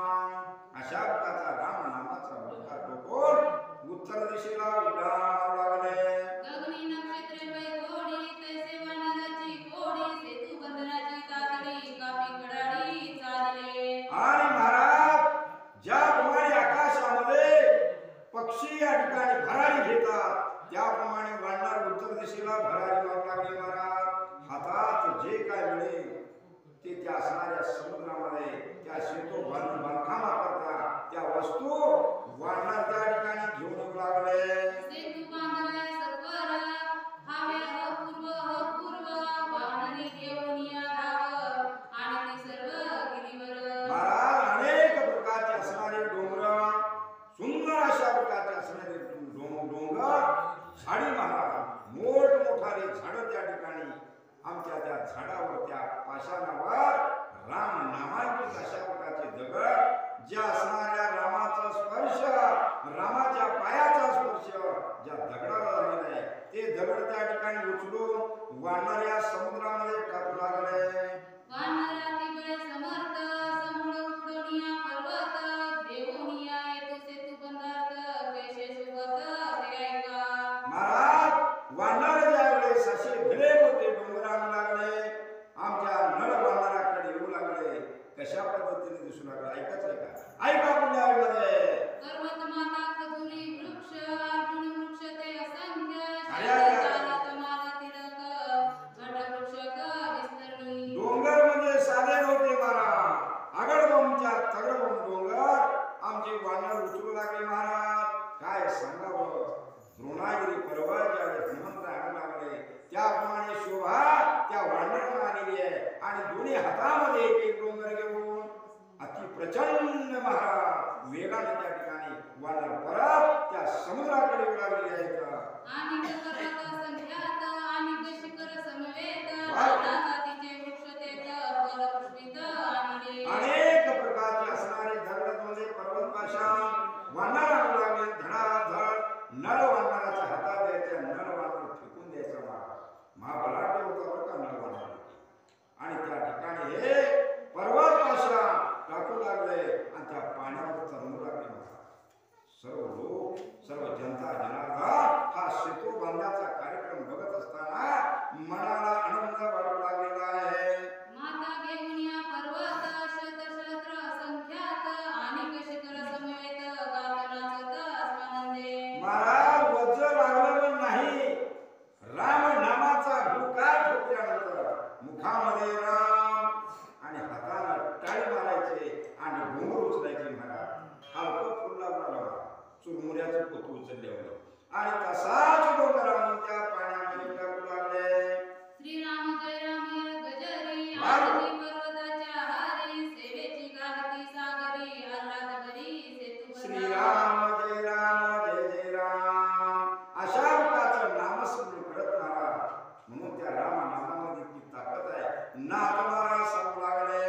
अशा प्रकारचा राम नामाचा उद्गार टोकून उत्तर दिशेला उड्डाण मारू लागले. गगनी नक्षत्रे बैघोडी तैसे वानराची घोडी सेतू बंधनाची तातडी कापी कडाडी चालले. आणि महाराज ज्याप्रमाणे आकाशामध्ये पक्षी या ठिकाणी भरारी घेतात त्याप्रमाणे वानर उत्तर दिशेला भरारी मारू लागले. महाराज हातात जे काय मिळेल ते त्या असणाऱ्या समुद्रामध्ये त्या सेतू बांधकामा करता त्या वस्तू वानर त्या ठिकाणी घेऊन येऊ लागले. सेतू बांधव्या सत्वर हावे अपूर्व वानरी घेऊन या धाव आणि ती सर्व गिरीवर. महाराज अनेक प्रकारचे असणारे डोंगर सुंदर अशा प्रकारचे असणारे डोंगर झाडी महाराज मोठमोठाले झाडं त्या ठिकाणी आमच्या त्या झाडावर त्या पाषाणावर राम नामांकित अशा प्रकारचे दगड ज्या असणाऱ्या रामाचा स्पर्श रामाच्या पायाचा स्पर्श ज्या दगडाला झालेला आहे ते दगड त्या ठिकाणी उचलून वाढणाऱ्या समुद्रामध्ये टाकू लागले. वानराती बळे समर्थ समूळ उडवणिया पर्वत देवनिया येतो सेतू बंधात कैसे सोबत ते ऐका. महाराज वानर ज्यावेळेस असे भिडे होते डोंगराला लागले आमच्या नळ वानराकडे येऊ लागले. कशा पद्धतीने दिसू लागले ऐकच आहे का. ऐका पुण्या पर्वत माता खजुरी वृक्ष अर्जुन वृक्ष ते असंख्य अरे, अरे, अरे. चालत माल तिलक घट वृक्ष विस्तरणी. डोंगर म्हणजे साधे नव्हते महाराज. आगडबमच्या तगडबम डोंगर आमचे वानर उचलू लागले. महाराज काय सांगावं. द्रोणागिरी पर्वत ज्यावेळेस हनुमंत आणू लागले त्याप्रमाणे शोभा त्या वानरांना आलेली आहे आणि दोन्ही हातामध्ये एक एक डोंगर घेऊन अति प्रचंड महाराज वेगाने त्या ठिकाणी वानर परत त्या समुद्राकडे येऊ लागलेले आहेत. आणि पर्वत संख्यात आणि शिखर समवेत वाह. नाना जातीचे वृक्ष तेथ फलपुष्पित आणले. अनेक प्रकारचे असणारे दगडामध्ये पर्वत पाषाण वानर आणू लागले. धडाधड नर वानराच्या हातात द्यायच्या नर वानर फेकून द्यायचा. महाबलाढ्य होता बरं का नर वानर. आणि त्या ठिकाणी हे पर्वत पाषाण टाकू लागले आणि त्या पाण्यावर तरंगू लागले. सर्व लोक सर्व जनता जनार्दन हा सेतू बांधण्याचा कार्यक्रम बघत असताना मनाला आनंद वाटू लागलेला आहे. माता घेऊन या पर्वत शत शस्त्र आणि डोंगर उचलायचे महाराज हलकं फुल लागला चुरमुऱ्याचं पोत उचलल्यावर आणि तसाच डोंगर आणून त्या पाण्यामध्ये टाकू लागले. श्रीराम जय राम गजरी आरती पर्वताच्या हारी सेवेची गारती सागरी आल्हाद बरी सेतू श्रीराम जय राम जय जय राम अशा प्रकारचं नामस्मरण करत महाराज म्हणून त्या राम नामामध्ये ती ताकद आहे. नाथ महाराज सांगू लागले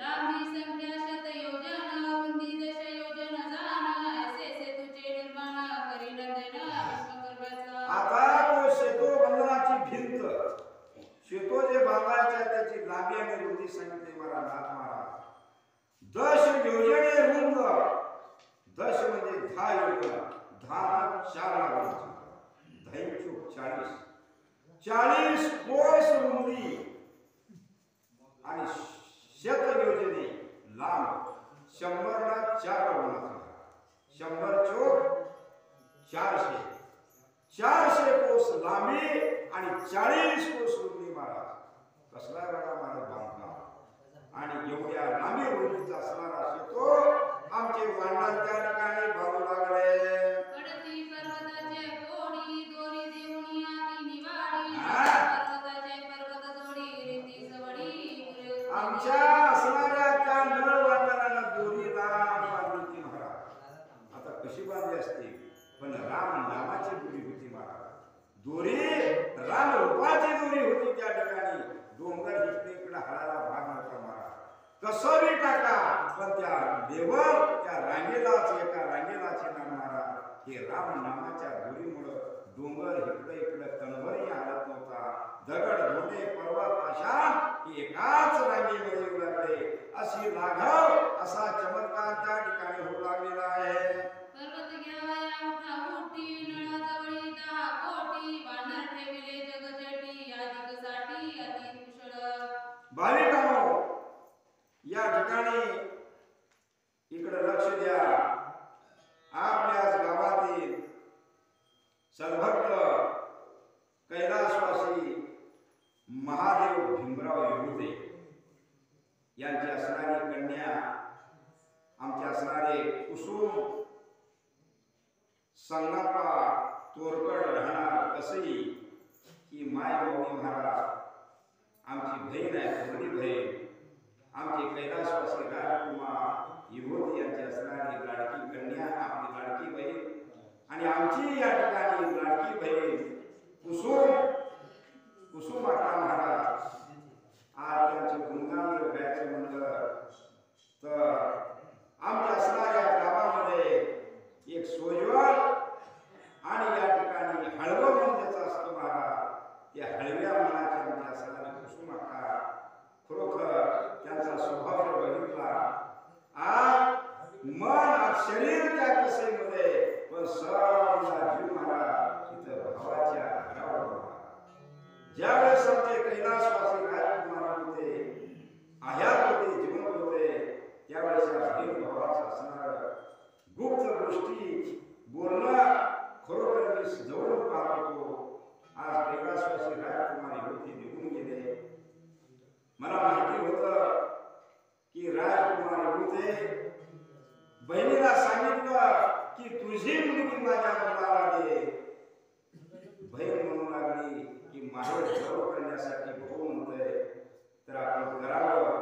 लांबी संख्या शत योजन रुंदी दश योजन जान ऐसे सेतूचे निर्माण करी नंदन विश्वकर्माचा. आता तो सेतू बंधनाची भिंत शेतो जे बांधायच्या त्याची लांबी आणि रुंदी सांगितली महाराज नाथ महाराज. 10 योजने रुंद 10 म्हणजे 10 योजना 10 4 लाखांची 10 चूक 40 कोस रुंदी आणि 100 योजने लांब 100 ला 4 होणार 100 चूक 400 कोस लांबी आणि 40 कोस रुंदी महाराज. कसला बघा महाराज बांधकाम आणि एवढ्या लांबी रुंदीचा असणारा शेतो आमचे वांडण त्या ठिकाणी बांधू लागले. कडती पर्वताचे कोडी दोरी देऊनी आती निवाडी हा. पर्वताचे पर्वत जोडी रीती सवडी आमच्या असणाऱ्या त्या नळ वांडणाला दोरी राम बांधली महाराज. आता कशी बांधली असते पण राम नामाची दोरी होती महाराज. दोरी राम रूपाची दोरी होती त्या ठिकाणी. डोंगर इकडे इकडे हळाला भाग नव्हता महाराज. कसं बी टाका पण त्या देवळ त्या रांगेलाच एका रांगेलाच येणार महाराज. हे राम नामाच्या दोरीमुळं डोंगर इकडे इकडे कणभरही हलत नव्हता. दगड धोंडे पर्वत पाषाण एकाच रांगेमध्ये येऊ लागले. अशी लाघव असा चमत्कार त्या ठिकाणी होऊ लागलेला आहे. पर्वत घ्यावया उठा उठी नळाजवळी 10 कोटी वानर ठेविले जगजटी अधिकसाठी अति कुशळ. भाविकांनो या ठिकाणी इकडे लक्ष द्या. आपल्याच गावातील सद्भक्त कैलासवासी महादेव भीमराव येऊते यांची असणारी कन्या आमचे असणारे कुसुम संगप्पा तोरकड राहणार कसई ही माय मौनी महाराज आमची बहीण आहे. मोठी बहीण आमचे कैलासवासी राजकुमार विभूती यांची असणारी लाडकी कन्या आपली लाडकी बहीण आणि आमची या ठिकाणी लाडकी बहीण कुसुम माता महाराज. आज त्यांचे गुणगान जर गायचं म्हणलं तर आमच्या असणाऱ्या गावामध्ये एक सोजवळ आणि या ठिकाणी हळवं मन ज्याचं असतं महाराज. त्या हळव्या मनाच्या आमच्या असणाऱ्या कुसुम माता खरोखर त्यांचा स्वभाव जर बघितला आज मन शरीर त्या कसेमध्ये पण सर्वला जीव महाराज तिथं भावाच्या घरावर. ज्यावेळेस आमचे कैलासवासी राजकुमार होते आह्यात होते जिवंत होते त्यावेळेस या बहीण भावाचं असणार गुप्त गोष्टी बोलणं खरोखर मी जवळून पाहत होतो. आज कैलासवासी राजकुमारी होती निघून गेले. मला माहिती होतं की राजकुमारी होते बहिणीला सांगितलं की तुझी मुलगी माझ्या मुलाला दे. बहीण म्हणू लागली की माहेर जवळ करण्यासाठी भाऊ म्हणतोय तर आपण करावं.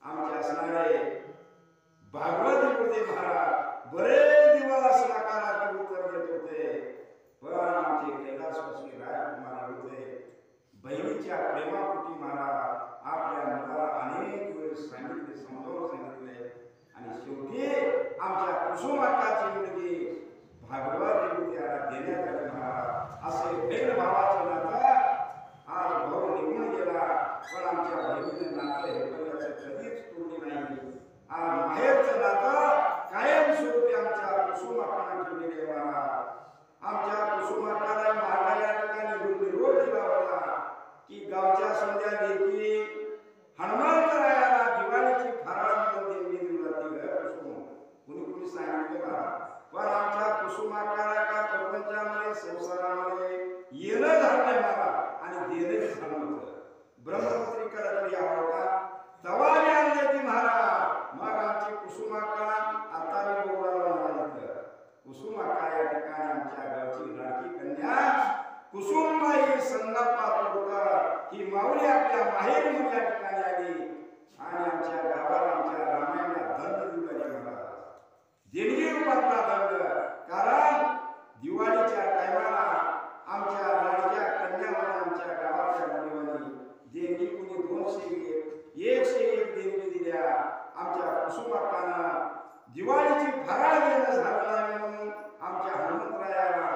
आमचे असणारे भागवत होते महाराज बरेच दिवस नकारार्थी उत्तर देत होते पण आमचे कैलासवासी राजकुमारी होते बहिणीच्या प्रेमापोटी महाराज आपल्या मुलाला अनेक वेळेस सांगितले समजावून सांगितले आणि शेवटी आमच्या कुसुमाकाची मुलगी भागवत त्याला देण्यात आली महाराज. असे बहीण भावाचे नातं आज भाऊ निघून गेला पण आमच्या बहिणीने नातं हे कधीच तोडले नाही. आज माहेरचं नातं कायम स्वरूपी आमच्या कुसुमाकाने ठेवलेले महाराज. आमच्या कुसुमाकाला महागा या ठिकाणी निरोप दिला होता की गावच्या संध्या देखी हनुमंतरायाला दिवाळीची फराळ म्हणून देवी जाते कुसुम कुणी सांगितले महाराज. पण आमच्या कुसुमाकाला का प्रपंचामध्ये संसारामध्ये येणं झालं नाही महाराज आणि देणंही झालं होतं. ब्रह्मपुत्री करायला यावं का तवा आणले ती महाराज. मग आमची ही माऊली आपल्या माहेरून या ठिकाणी आली आणि आमच्या गावाला आमच्या रामायणाला दंड देऊ लागली महाराज. देणगी रूपातला दंड. कारण दिवाळीच्या टायमाला आमच्या लाडक्या कन्यावर आमच्या गावाच्या मुलींनी देणगी कुणी 201 देणगी दिल्या. आमच्या कुसुमाकानं दिवाळीची फराळ देणं झालं नाही म्हणून आमच्या हनुमंतरायाला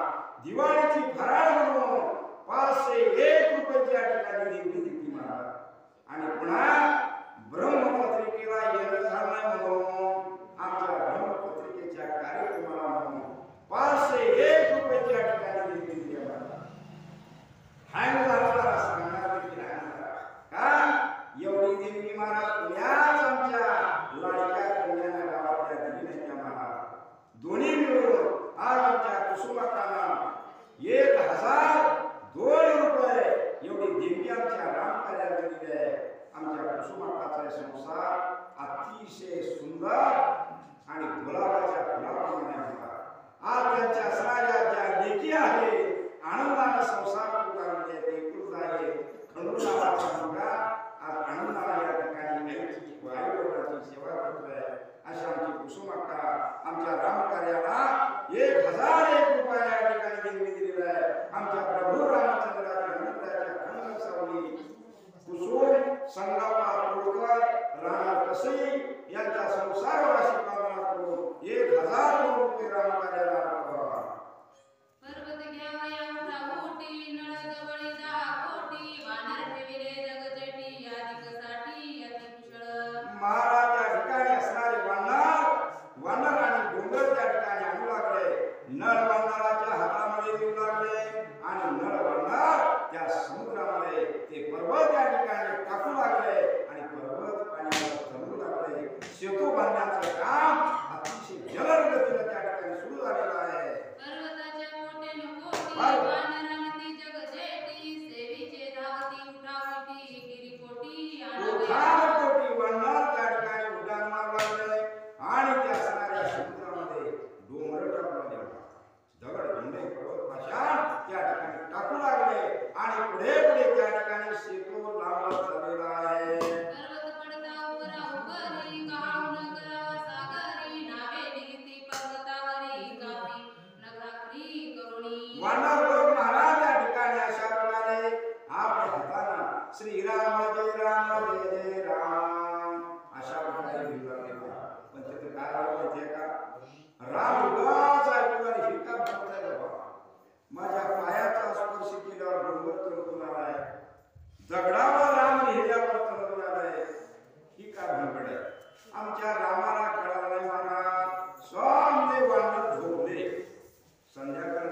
दिवाळीची फराळ म्हणून 501 रुपयाच्या ठिकाणी देणगी दिली महाराज. आणि पुन्हा ब्रह्मपत्रिकेला येणं झालं नाही म्हणून आमच्या ब्रह्मपत्रिकेच्या कार्यक्रमाला म्हणून 501 रुपयाच्या ठिकाणी देणगी दिली महाराज. हँग झाला सांगणार की का एवढी देणगी महाराज पुण्याच आमच्या लाडक्या कन्याना गावातल्या दिली नाही त्या महाराज. दोन्ही मिळून आज आमच्या कुसुमाकांना 1002 रुपये एवढी देणगी आमच्या रामकार्याला दिली आहे. आमच्या कुसुमाकाचा संसार अतिशय सुंदर आणि गुलाबाच्या फुलाप्रमाणे होता. आज त्यांच्या असणाऱ्या ज्या लेकी आहेत आनंदाने संसार पुकारले ते कृत आहे. खंडूरावाचा मुलगा आज आनंदाने या ठिकाणी वायुदेवाची सेवा करतोय. अशा आमची कुसुमाका आमच्या रामकार्याला 1001 रुपये या ठिकाणी देणगी दिलेला आहे. आमच्या प्रभू रामचंद्राच्या हनुमंताच्या खंड सावली कुसुम संगापा तोडकर राणा कसई यांच्या संसारवासी कामना करून 1002 रुपये रामकार्याला अर्पण. पर्वत घ्यावया उठा ओटी नळजवळी 10 कोटी वानर ठेविले जगजेटी अधिकसाठी अतिकुशळ. महाराज त्या ठिकाणी असणारे वानर आणि डोंगर त्या ठिकाणी आणू लागले. नळ वानराच्या हातामध्ये देऊ लागले आणि नळ वानर त्या समुद्रामध्ये ते पर्वत त्या ठिकाणी टाकू लागले आणि पर्वत पाण्यावर तरंगू लागले. सेतू बांधण्याचं काम अतिशय जलद गतीने त्या ठिकाणी सुरू झालेलं आहे. पर्वताच्या मोठेन कोटी वानरांनी जगजेटी सेवीचे धावती उठावटी गिरीकोटी आणावे. कोटी वानर त्या ठिकाणी उड्डाण मारू लागले आणि त्या असणाऱ्या समुद्रामध्ये डोंगर टाकू लागले. दगड खंडे पर्वत पाषाण त्या ठिकाणी टाकू लागले आणि पुढे पुढे त्या ठिकाणी सेतू लांबत चाललेला आहे. पर्वत पडता उभरा उभरी कहाऊ न करावा सागरी नावे निघती पर्वतावरी कापी नगराकरी करुणी. वानर लोक महाराज त्या ठिकाणी अशा प्रकारे आपल्या हाताने श्रीराम जय राम जय जय राम अशा प्रकारे लिहू लागले. पण तिथे काय झालं माहितीये का? राम उगाच ऐकून आणि हिरका बनवताय बाबा. माझ्या पायाचा स्पर्श केल्यावर डोंगर तरंगून आलाय. दगडावर राम लिहिल्यावर तरंगून आलाय. ही काय भानगड आहे? आमच्या रामाला कळालं नाही महाराज. स्वामी वानर झोपले. संध्याकाळ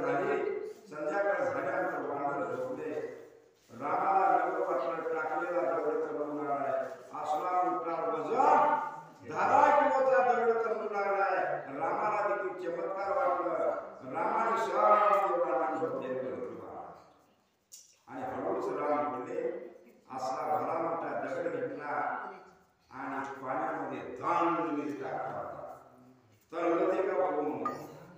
झाल्यानंतर वानर झोपले. रामाला नगर वाटलं टाकलेला दगड तरंगून आलाय. असला मोठा वजन 10 किलोचा दगड तरंगू लागलाय. रामाला देखील चमत्कार वाटलं. रामाने स्वामी वानर झोपले आणि हळूच राम बोलले. असला भला मोठा दगड घेतला आणि पाण्यामध्ये धान टाकला. तरंगते का होऊन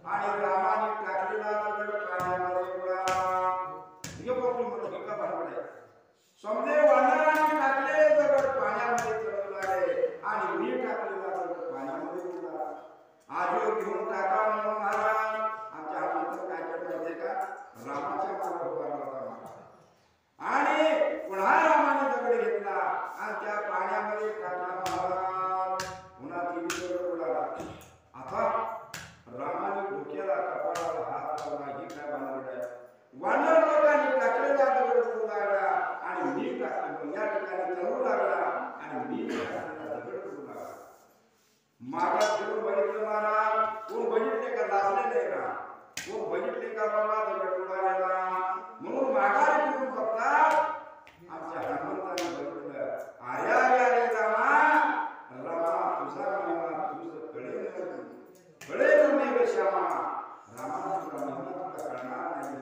आणि रामाने टाकलेला दगड पाण्यामध्ये उडाला. हे बघून म्हणलं का भांडवल समजे वानराने टाकले दगड पाण्यामध्ये तरंगू लागले आणि मी टाकलेला दगड पाण्यामध्ये उडाला. आजो घेऊन टाका म्हणून महाराज आमच्या हातात काय केलं माहितीये का? रामाच्या मागे उभा होता आणि पुन्हा रामाने दगड घेतला आणि त्या पाण्यामध्ये टाकला महाराज. पुन्हा 3 दगड उडाला. आता रामाने डोक्याला कपाळाला हात लावला. ही काय भानगड आहे? वानर लोकांनी टाकलेला दगड उडू लागला आणि मी टाकला या ठिकाणी तरंगू लागला आणि मी टाकलेला दगड उडू लागला. मागा फिरून बघितलं महाराज. कोण बघितले का? लाजले नाही का? कोण बघितले का बाबा दगड उडालेला? म्हणून माघारी फिरून बघतात. आमच्या हनुमंताने बघितलं. आर्या रे रामा तुझा महिमा तुझं कळेल नाही श्यामा. रामा तुझा महिमा तुला कळणार नाही.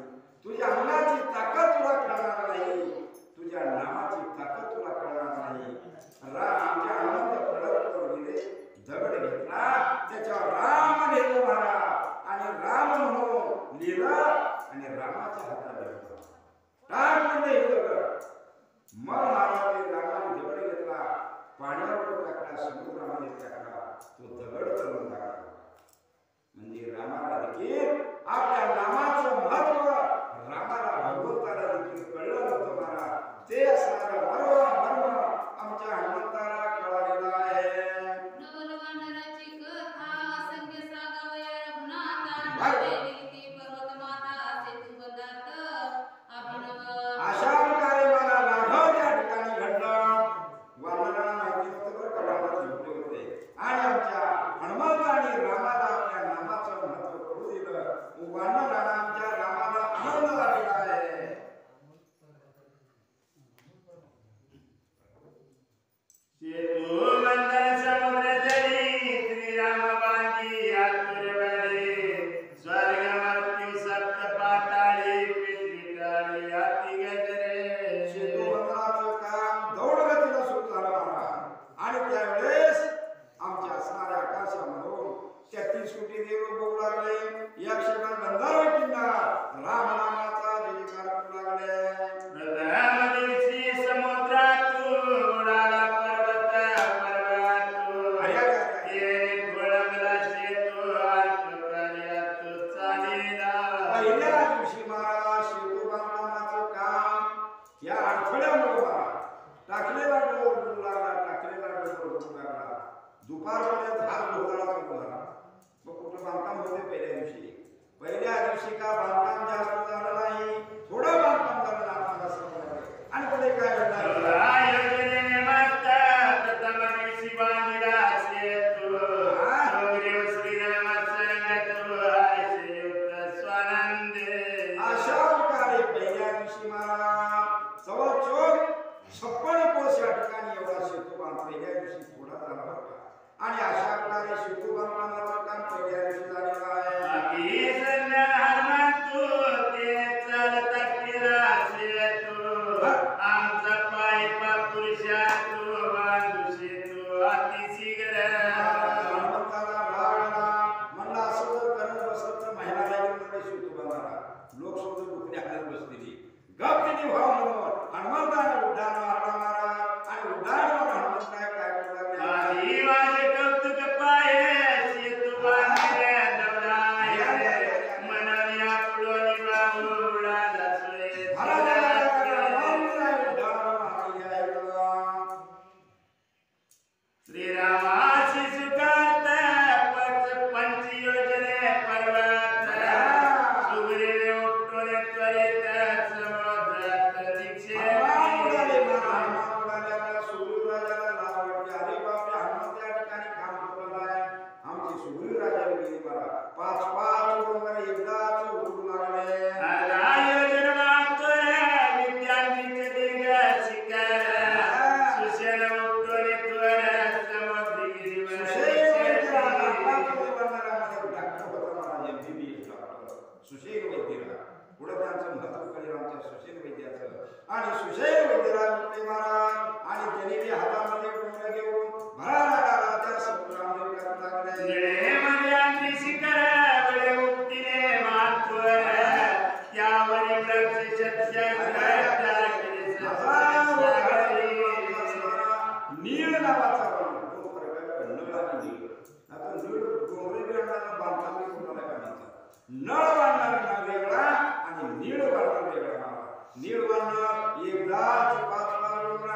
तुझ्या अंगाची ताकद तुला कळणार नाही. तुझ्या नामाची ताकद तुला कळणार नाही. आमच्या हनुमंत प्रगट करून गेले. दगड घेतला त्याच्यावर राम लिहिलं महाराज आणि राम म्हणून लिहिलं आणि रामाच्या हातात टाक म्हणजे हे दगड तो दगड चढून टाकला. म्हणजे रामाला देखील आपल्या नामाचं महत्व रामाला भगवंताला देखील कळलं नव्हतं महाराज. ते असणारं मर्म आमच्या हनुमंताला कळालेलं आहे. नवलवानराची कथा संख्य सागावया रघुनाथा देवी पर्वतमाता सेतू बंधात अभिनव. अशा प्रकारे मला लाघव त्या ठिकाणी घडलं. वानरांना माहिती नव्हतं बरं का रामाला झोपले होते आणि आमच्या हनुमंत आणि रामाला आपल्या नामाचं महत्व कळू दिलं. वानरांना आमच्या रामाला आनंद झालेला आहे. सेतू बंधन समुद्र जरी श्रीराम बांधी आतुरवडे स्वर्ग मृत्यू सप्त पाताळी पृथ्वी टाळी अति गजरे. सेतू बंधनाचं काम दौडगतीनं सुरू झालं महाराज. आणि त्यावेळेस आमच्या असणाऱ्या आकाशामधून 33 कोटी देव बघू लागले. यक्षगण गंधर्व किन्नर रामनामाचा जयकार करू लागले. प्रथम दिवशी समुद्रात उडाला पर्वत पर्वत येणे खोळंबला सेतू अल्पकार्यात चालेला. पहिल्या दिवशी महाराज सेतू बांधकामाचं काम या अडथळ्यामुळे महाराज टाकलेला डोर बुडू लागला. टाकलेला डोर बुडू लागला. दुपारपर्यंत हा घोटाळा चालू झाला. मग कुठं बांधकाम होते पहिल्या दिवशी. पहिल्या दिवशी का बांधकाम जास्त झालं नाही, थोडं बांधकाम झालं आपल्याला समजलं. आणि पुढे काय घडलं? योजनेने मस्त प्रथम दिवशी बांधिला सेतू डोंगरेव श्रीराम संगतू आयुष्ययुक्त स्वानंदे. अशा प्रकारे पहिल्या दिवशी महाराज जवळजवळ 56 कोस या ठिकाणी एवढा सेतू बांध पहिल्या दिवशी थोडा झाला होता. आणि अशा प्रकारे सेतू बांधकामाचं काम पहिल्या दिवशी झालेलं आहे. बाकी संज्ञा हनुमंतू ते चालता फिरा सेतू आमचा पाय पुरुषा तू बांधू सेतू अति शीघ्र. हनुमंताला राग आला. म्हणला असं जर करत बसत तर महिना लागेल म्हणजे सेतू बांधायला. लोक सुद्धा डुकणे हाणत बसतील. गप तिने भाव म्हणून हनुमंताने उड्डाण मारला महाराज. आणि उड्डाणवर हनुमंत काय करू लागले? माझी माझे कौतुक पाय सेतू बांधिले दौडाय मनाने आपलो निभावू उडाला सोय. श्रीरामाची सुखात पंच योजने पर्वत सुग्रीव उठून त्वरित समुद्रात निक्षेप. सुशेल वैद्यरा पुढे त्यांचं महत्व कळलं आमच्या सुशेल वैद्याचं. आणि सुशेल वैद्यराज म्हटले महाराज. आणि त्यांनी ते हातामध्ये डोंगर घेऊन भराला त्या समुद्रामध्ये टाकू लागले. निळेमध्ये आणली शिखर बळे मुक्तीने मातवर त्यावरी वृक्ष नीळ नावाचा नळ आणि नीळ. आता नीळ डोंगरे बांधकाम नळ बांधणारा वेगळा आणि नीळ बांधणारा वेगळा. नीळ बांधणार एकदाच 5 डोंगर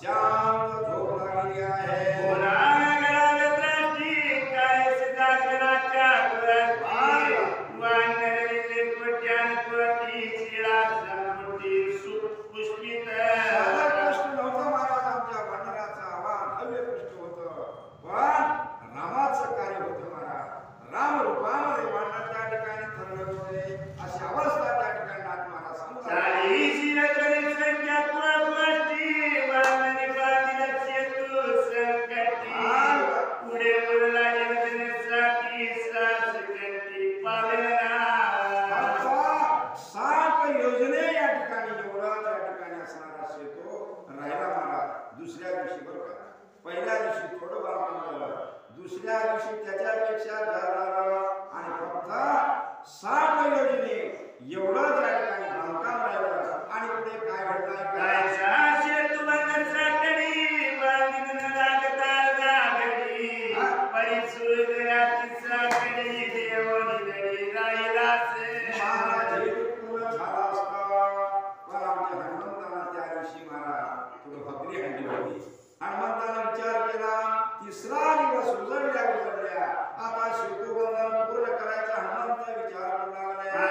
शांत झोप लागलेली आहे. साधा कष्ट नव्हतं महाराज आमच्या भंडाराचं आव्हान भव्य कष्ट होतं, पण रामाचं कार्य होतं महाराज. राम रूपामध्ये वाढणार त्या ठिकाणी ठरलं होते, अशी अवस्था त्या ठिकाणी नाथ महाराज सांगतात. सात योजने या ठिकाणी एवढा त्या ठिकाणी असणारा शेतो राहिला महाराज. दुसऱ्या दिवशी बरं का, पहिल्या दिवशी थोडं बांधकाम झालं, दुसऱ्या दिवशी त्याच्यापेक्षा झालं, आणि फक्त 60 योजने एवढं त्या ठिकाणी बांधकाम राहिलं. आणि पुढे काय घडलं काय महाराज हे पूर्ण झालं असतं, पण आमच्या हनुमंतानं त्या दिवशी महाराज थोडं भक्री हंडी होती. हनुमंतानं विचार केला, तिसरा दिवस उजळल्या आता शेतूबंधन पूर्ण करायचा. हनुमंत विचार करू लागले,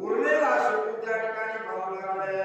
उरलेला शेतू त्या ठिकाणी पाहू लागले.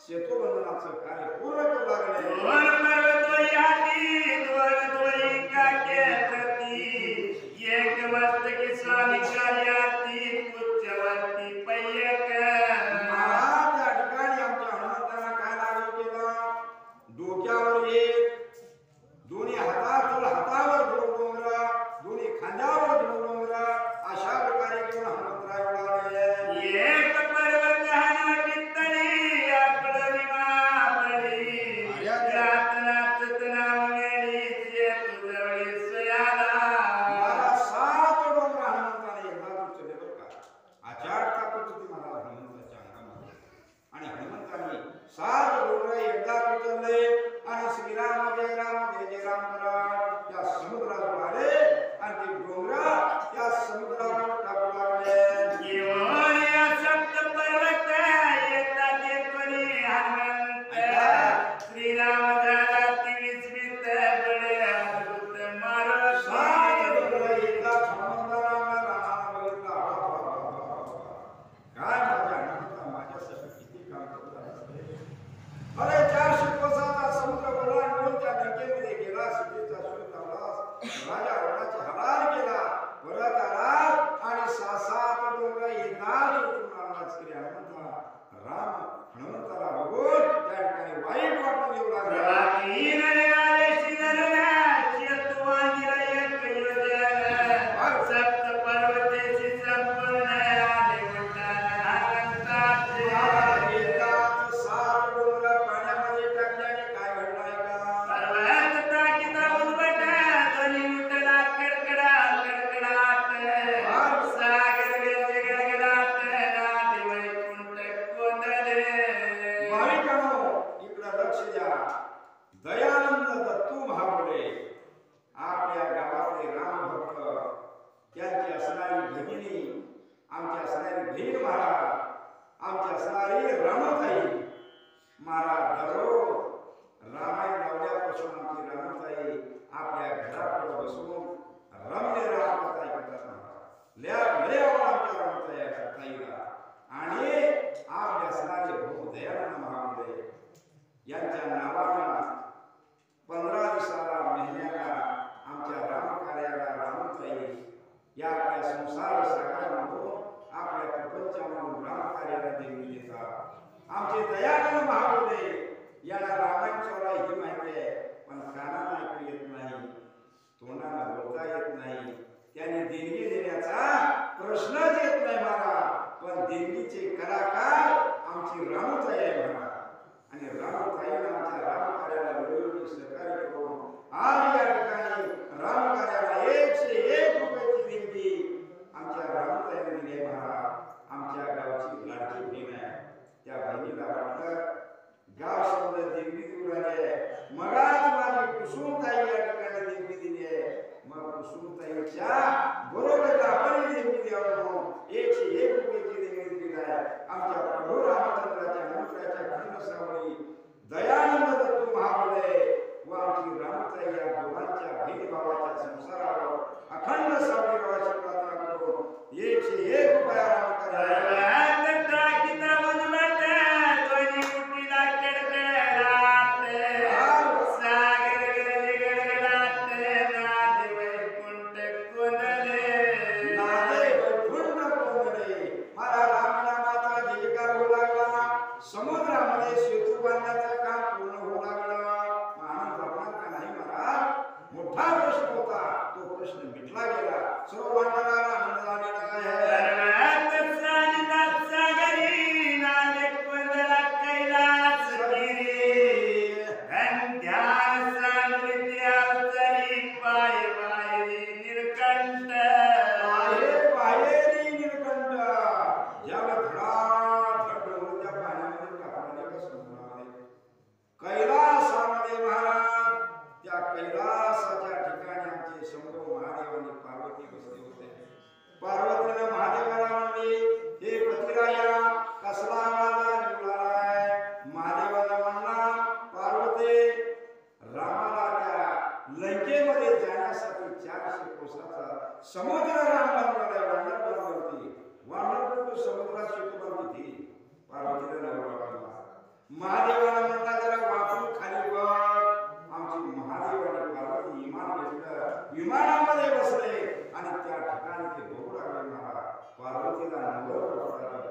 शेतूबंधनाचं कार्य पूर्ण करू लागले. डोक्यावर एक, दोन्ही हातावर डोंगर, दोन्ही खांद्यावर डोंगर, अशा प्रकारे घेऊन हनुमंतराय उडाले. एक पर्वत हनुमंतरी आपलं विमापडी, रातनाच नाव मेळीचे तुझवळी सुयाला. मला 7 डोंगर हनुमंताने एकदा उचलले बरं का. आचार ताकद होती मला हनुमंताच्या अंगामध्ये, आणि हनुमंताने 7 डोंगर एकदा उचलले आणि श्रीराम जय राम करा त्या समुद्रावर आले, आणि ते डोंगर त्या समुद्रावर टाकू लागले. श्रीराम अरे 400 कोसाचा समुद्र ओलांडून त्या लंकेमध्ये गेला, सीतेचा शोध लावला, राजा रावणाचा हलाल केला, परत आला, आणि 6-7 डोंगर एकदाच उचलून आणला. श्री हनुमंताला बघून त्या ठिकाणी वाईट वाटून येऊ लागला. दयानंद दत्तू महाबोले आपल्या गावातले रामभक्त, त्यांची असणारी भगिनी, आमची असणारी बहीण महाराज, आमची असणारी रमाताई महाराज दररोज रामायण लावल्यापासून आमची रामताई आपल्या घरापुढे बसून रम्य रामकथा ऐकतात लय आमच्या रामताई ताईला आणि आपल्या असणारे भाऊ दयानंद महामुळे यांच्या नावानं 15 दिवसाला महिन्याला आमच्या रामकार्याला रामताई या आपल्या संसार सागरामधून आपल्या प्रपंचामधून रामकार्याला देवी देतात आमचे दयानंद महामुळे याला रामायण चोरा ही माहिती आहे पण कानाला ऐकू येत नाही तोंडाला बोलता येत नाही त्याने देणगी देण्याचा प्रश्नच येत नाही मला पण देणगीचे कलाकार आमची रामताई आहे म्हणा आणि रामताईला आमच्या रामकार्याला वेळोवेळी सहकार्य करून आज या ठिकाणी रामकार्याला 101 रुपयाची देणगी आमच्या रामताईने दिली आहे म्हणा आमच्या गावची लाडकी बहीण आहे त्या बहिणीला वाटलं गाव समजा देणगी देऊ राहिले मगाच माझी कुसुमताई या ठिकाणी देणगी दिली आहे मग कुसुमताईच्या बरोबर आपण देणगी द्यावं म्हणून 101 रुपयाची देणगी दिली आहे आमच्या प्रभू रामचंद्राच्या मंत्राच्या खंडसावळी दयानंद दत्त महाबळे व आमची रामताई या दोघांच्या बहीण भावाच्या संसारावर अखंड सावळी राहायची प्रार्थना करून 101 रुपया रामकार्याला समुद्रामध्ये सेतू बांधण्याचं काम पूर्ण होऊ लागलं आनंद वाटणार का नाही महाराज मोठा प्रश्न होता तो प्रश्न मिटला गेला सर्व वाटणारा आनंद झालेला आहे कैलासामध्ये महाराज त्या कैलासाच्या ठिकाणी आमचे शंभू महादेव आणि पार्वती बसले होते पार्वतीने महादेवाला म्हणले हे पतिराया कसला आवाज निघालाय महादेवाला म्हणला पार्वती रामाला त्या लंकेमध्ये जाण्यासाठी 400 कोसाचा समुद्र राम बनवलाय वानर बनवती वानर समुद्रात सेतू बनवती पार्वतीला नवरा महादेवाला म्हणला जरा वाकून खाली बघ आमची महादेव आणि पार्वती विमानामध्ये बसले आणि त्या ठिकाणी ते बघू लागले मला पार्वतीला नवरा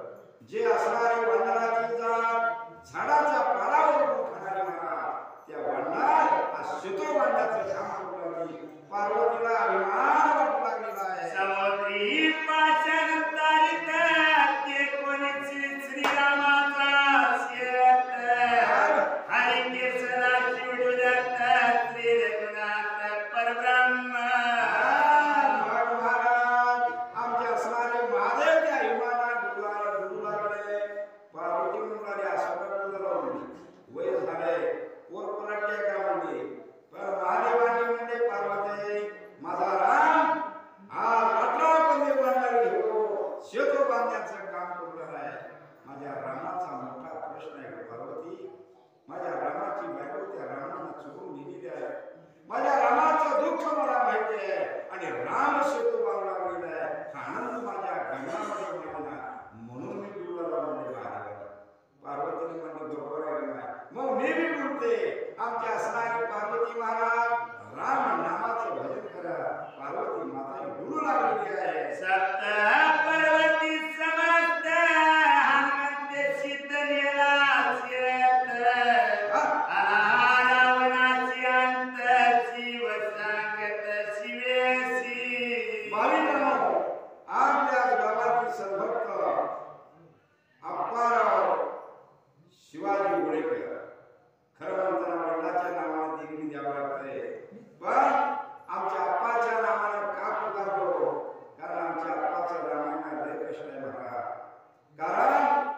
जे असणारे वंदनाची जात झाडाच्या पालावर खाणारे मला त्या वंदनात सेतू बांधण्याचं काम करू लागली पार्वतीला अभिमान वाटू लागलेला आहे समुद्री पाशांतरित ते कोणीची श्रीरामाचा माझ्या रामाची बायको त्या रामाला चुकून नेलेली आहे माझ्या रामाचं दुःख मला माहिती आहे आणि राम सेतू बांधला गेला आहे आनंद माझ्या गंगामध्ये मिळाला म्हणून मी डुलला म्हणले महादेवाला पार्वतीने म्हणले बरोबर आहे मग मी बी बोलते आमच्या असणारे पार्वती महाराज राम नामाचं भजन करा पार्वती माता डुलू लागलेली आहे सप्त पार्वती समस्त हनुमंत सिद्धनेला शिवाजी गोळेकर खरं म्हणताना वडिलाच्या नावाने देणगी द्यावं लागतंय पण आमच्या आप्पाच्या नावाने का पुकारतो कारण आमच्या आप्पाचं रामायण लय कष्ट आहे महाराज कारण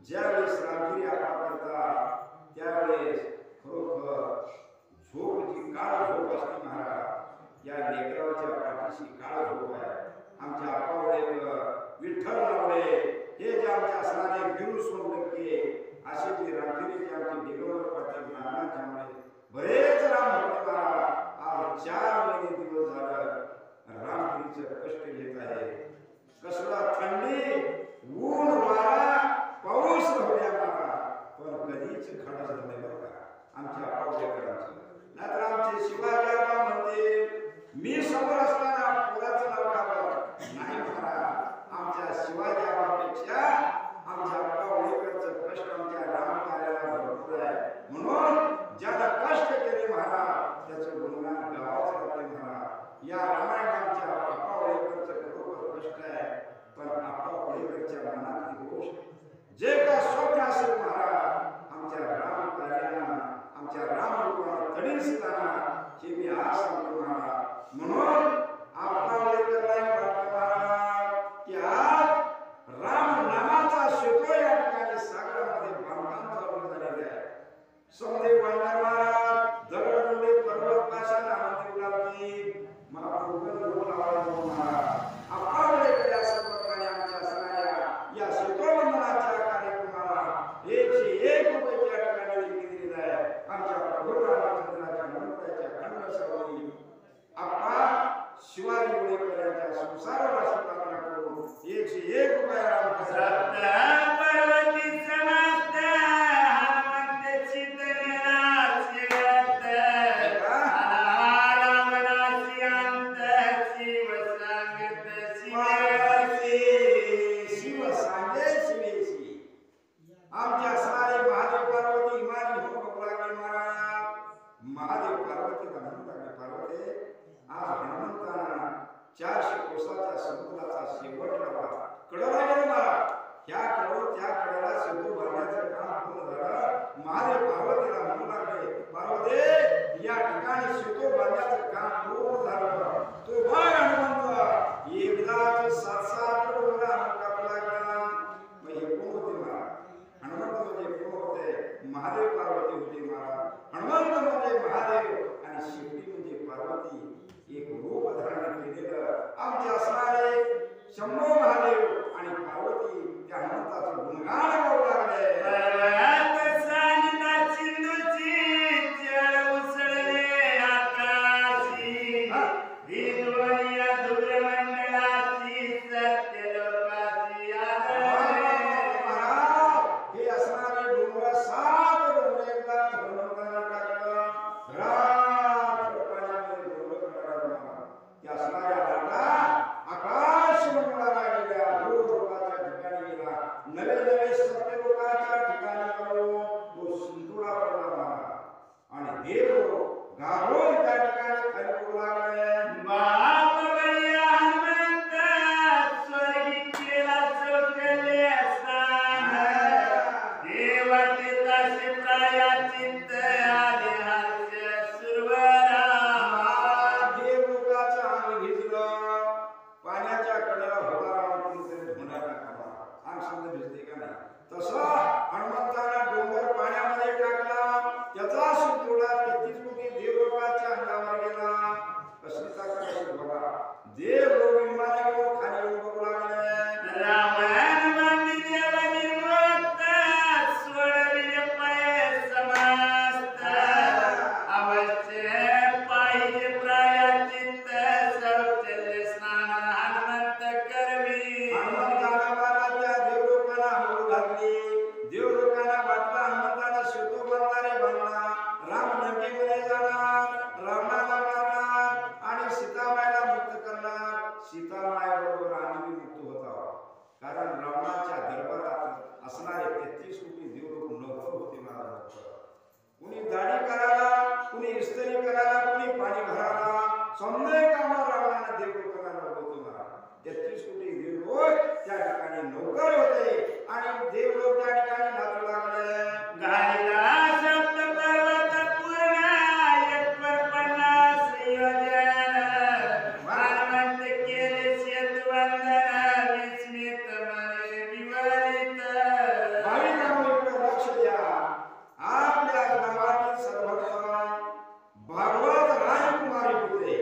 ज्यावेळेस रामगिरी आपा करतात त्यावेळेस खरोखर झोप जी काळ झोप असते महाराज या लेकराच्या पाठीशी काळ झोप आहे आमच्या आप्पा गोळेकर विठ्ठल लावले हे जे आमच्या असणारे गिरू सोनटक्के असे जे रामगिरीचे आमचे डिगोर पाटील कारणाच्यामुळे बरेच राम भक्त आज 4 महिने दिवस झालं रामगिरीचं कष्ट घेत आहे. कसला थंडी ऊन वारा पाऊस होत्या मला पण कधीच खडा झालं नाही बरं का आमच्या पावलेकरांचं. नाहीतर आमचे शिवाजी बाबा म्हणते मी समोर असताना पुराचं नाव काढलं नाही म्हणा. आमच्या शिवाजी बाबापेक्षा आमच्या पावलेकरचं कष्ट आमच्या राम कार्याला भरपूर आहे. म्हणून ज्याला कष्ट केले महाराज त्याचं गुणगान गावाच लागते महाराज. या रामायणात आमच्या पावलेकरचं खरोखर कष्ट आहे पण पावलेकरच्या मनातली गोष्ट जे का स्वप्न असेल महाराज आमच्या राम कार्याला आमच्या राम रूपाला तडी असताना हे मी आज सांगतो महाराज. म्हणून पावलेकरला वाटतं महाराज की आज राम नामाचा शेतो या ठिकाणी सागरामध्ये बांधकाम चालू झालेले आहे. समजे वाढणार महाराज दगड पर्वत पाशाला हाती लागली मला उगल रोग लावायला महाराज. पावलेकर या सर्व प्रकारे आमच्या सगळ्या या शेतोबंधनाच्या कार्यक्रमाला 101 रुपये या ठिकाणी दिलेले आहे. आमच्या प्रभू रामचंद्राच्या मंत्राच्या खंडसवरी आपा शिवाजी उडेकर यांच्या संसाराला प्रार्थना करून 101 रुपये पर्वती समस्त हनुमंत चितलेला शिवत रामनासी अंत शिव सांगत शिव सांगे शिवेशी आमच्या सारे महादेव पार्वती हिमानी हो बघू लागले महाराज. महादेव पार्वतीला म्हणू लागले पार्वती आज हनुमंताना 400 कोसाच्या समुद्राचा शेवटला कडला गेला महाराज. ह्या कडून त्या कडेला सेतू बांधण्याचं काम पूर्ण झालं. महादेव पार्वतीला म्हणू लागले पार्वती या ठिकाणी सेतू बांधण्याचं काम पूर्ण झालं. तू बघ हनुमंत एकदाच 7-7 डोंगरा कापला गेला. मग हे कोण होते महाराज? हनुमंत म्हणजे कोण होते? महादेव पार्वती होते महाराज. हनुमंत म्हणजे महादेव आणि शेवटी म्हणजे पार्वती एक रूप धारण केलेलं आमचे असणारे शंभो महादेव आणि पार्वती त्या हनुमंताचं गुणगान गाऊ लागले. पर्वत सांगिता चिंदूची जळ उसळले आकाशी विद्वनिया धुरमंडळाची सत्यलोकाची महाराज हे असणारे डोंगर 7 डोंगर एकदा हनुमंताला टाकलं रात्र पाण्यामध्ये डोंगर काढला. त्या असणाऱ्या लाटा आकाश मंडळाला गेल्या लोकाच्या ठिकाणी गेला. नवे नवे सत्य लोकाच्या ठिकाणी गेलो तो सिंधुडा पडला आणि देव गाभून त्या ठिकाणी खाली पडू लागले. बाप बळीया हनुमंत स्वर्गी केला सौकल्य स्थान देवाचे तसे प्रायाचित आले हास्य सुरवरा. देव लोकाचं अंग भिजलं पाण्याच्या कडेला उभा राहून कोणीतरी धुंडा टाकला. अंग समजा भिजते का नाही तसं हनुमंताला डोंगर पाण्यामध्ये टाकला. त्याचा सुतोडा 33 कोटी देव लोकाच्या अंगावर गेला. कसली ताकद असेल बघा. देव लोक विमाने घेऊन खाली येऊन बघू लागले. रामायण मांडी देव निर्मुक्त सोडविले पाय समस्त अवश्य पाहिजे प्रायचित्त शौचल्य स्नान हनुमंत करवी. हनुमंताला बाराच्या देव लोकांना आंघोळ घातली. देव लोकांना वाटलं हनुमंताला शेतू बनणारे बनला. राम लंकेमध्ये जाणार रावणाला मारणार आणि सीतामाईला मुक्त करणार. सीतामाई बरोबर आम्ही मुक्त होता कारण रावणाच्या दरबारात असणारे 33 कोटी देव लोक नौकर होते महाराज. कुणी दाढी करायला कुणी इस्त्री करायला कुणी पाणी भरायला समजे कामावर रावणाला देव लोकांना होतो महाराज. 33 कोटी देव लोक त्या ठिकाणी नौकर होते आणि देव लोक त्या ठिकाणी नाचू लागले. घालिला सप्त पर्वत पूर्ण एकवर 50 योजन हनुमंत केले शेतवंदन विस्मित मने विवरित. भाविकांनो इकडे लक्ष द्या. आपल्या गावातील सर्वभक्त भागवत राजकुमारी होते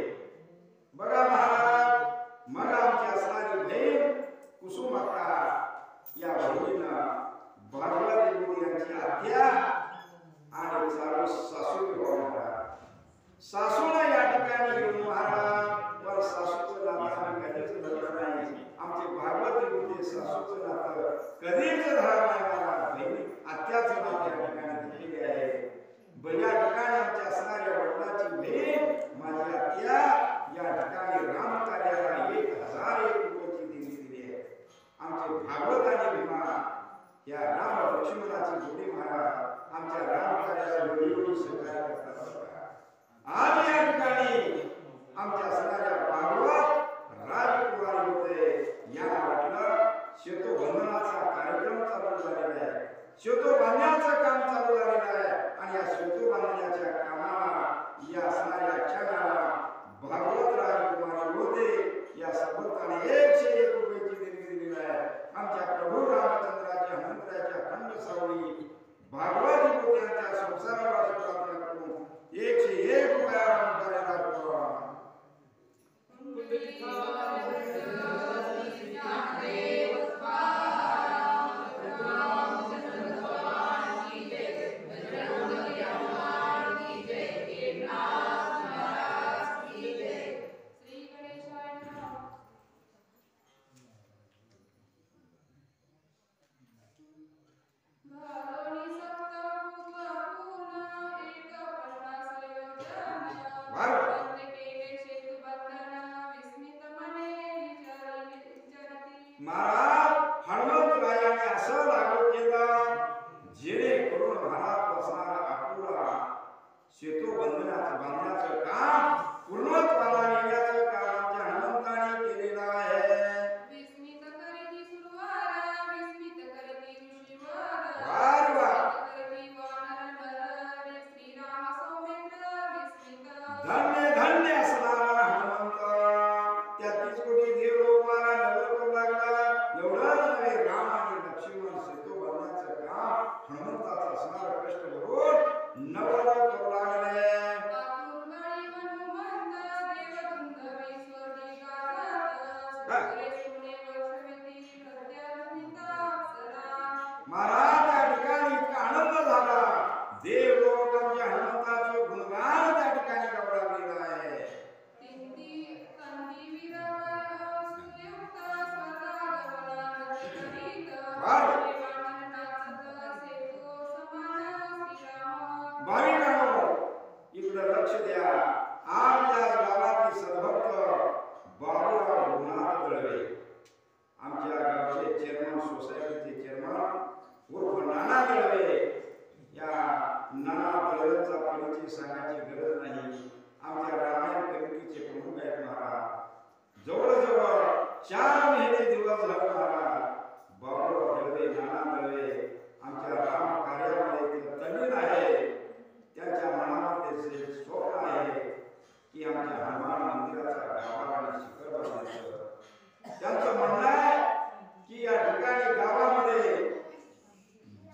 सेतू बांधण्याचं काम पूर्णत्वाला नेण्याचं काम आमच्या हनुमंताने केलेलं आहे. विस्मित करीती सुरवार, विस्मित करीती ऋषीवर, वार वा. विस्मित करीती वानर नर, श्रीराम सौमित्र विस्मित. धन्य धन्य असणारा हनुमंत 33 कोटी देव लोक मला नगर करू लागला. एवढंच नव्हे, राम आणि लक्ष्मण सेतू बांधण्याचं काम हनुमंताचं असणारं कष्ट बघून नवरा करू लागले. आतुरबळी हनुमंत देवदूत विस्वर्गी गाजत, सुरे सुने वर्षविती प्रत्यर्थिता अप्सरा. महाराज त्या ठिकाणी इतका आनंद झाला. देव लोक आमच्या हनुमंताचे गुणगान त्या ठिकाणी गाऊ लागलेला आहे. तिंती कंदी विरवर सुयुक्त स्वर्गागमना नचिकरित, वार. देवानंद नाचत सेतू समान श्रीराम. भाविकांनो, इकडे लक्ष द्या. आपल्या गावातील सद्भक्त बाबूराव भूमनाथ दळवे, आमच्या गावचे चेअरमन, सोसायटीचे चेअरमन उर्फ नाना दळवे. या नाना दळवेचा परिचय सांगायची गरज नाही. आमच्या रामायण कमिटीचे प्रमुख आहेत महाराज. जवळजवळ 4 महिने दिवस झाले महाराज. बाबूराव दळवे, नाना दळवे आमच्या राम कार्यामध्ये तल्लीन आहे. त्यांच्या मनामध्ये जे स्वप्न आहे की आमच्या हनुमान मंदिराचा गावाला शिखर बांधायचं. त्यांचं म्हणणं आहे की या ठिकाणी गावामध्ये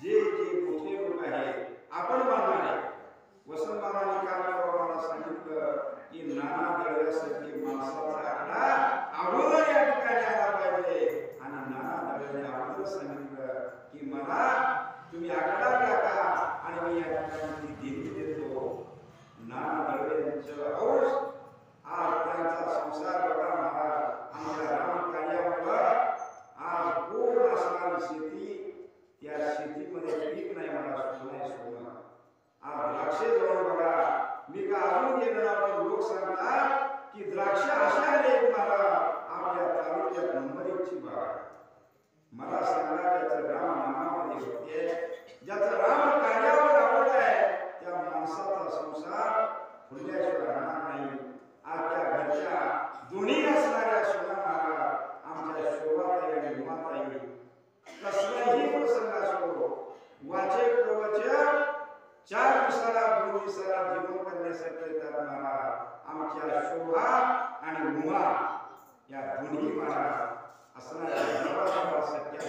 जे जे मोठे लोक आहेत आपण बांधणार आहे. वसंतबाबांनी काल मला सांगितलं की नाना दळव्यासारखी माणसाचा आकडा अगोदर या ठिकाणी आला पाहिजे. आणि नाना दळव्याने अगोदर सांगितलं की मला तुम्ही आकडा टाका आणि मी या ठिकाणी देणगी देतो. नाना दळवे यांचं औष आज त्यांचा संसार बघा महाराज. आमच्या राम कार्यामुळं आज पूर्ण असणारी शेती, त्या शेतीमध्ये पीक नाही मला सोनं. आज द्राक्षे जाऊन बघा. मी का अजून गेलो ना, पण लोक सांगतात की द्राक्ष असे आले महाराज आपल्या तालुक्यात नंबर 1 ची बाग. मला सांगा त्याचं राम नामामध्ये होते, ज्याचं राम कार्यावर आवड आहे त्या माणसाचा संसार फुलल्याशिवाय राहणार नाही. आज त्या घरच्या दोन्ही असणाऱ्या सुना महाराज, आमच्या शोभाताई आणि उमाताई, कसलाही प्रसंग असो, वाचे प्रवचन 4 दिवसाला 2 दिवसाला जीवन करण्यासाठी येतात महाराज. आमच्या शोभा आणि उमा या दोन्ही महाराज असणाऱ्या जवळजवळ सत्या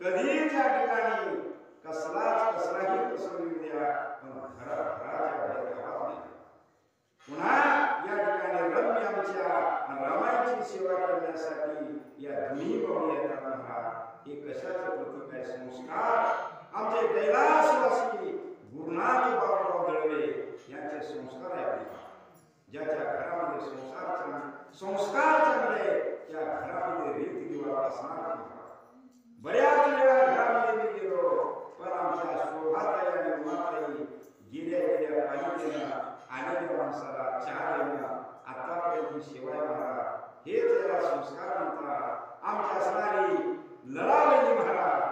कधीच या ठिकाणी कसलाही प्रसंग येऊ द्या, पण घराच्या बाहेर गावात नाही. पुन्हा या ठिकाणी रम्य आमच्या रामायणाची सेवा करण्यासाठी या दोन्ही बाबी येतात महाराज. हे कशाचं प्रतीक आहे? संस्कार. आमचे कैलासवासी गुरुनाथ बाबूराव दळवे यांचे संस्कार आहे. ज्याच्या घरामध्ये संस्कार चांगले त्या घरामध्ये रीतिरिवाज असणार. बऱ्याच वेळा घरामध्ये मी गेलो, पण आमच्या शोभाताई आणि उमाताई गेल्या पाहिजेला आलेल्या माणसाला चहा देणं आतापर्यंत सेवा महाराज, हे त्याला संस्कार म्हणतात. आमच्या असणारी लढावली महाराज,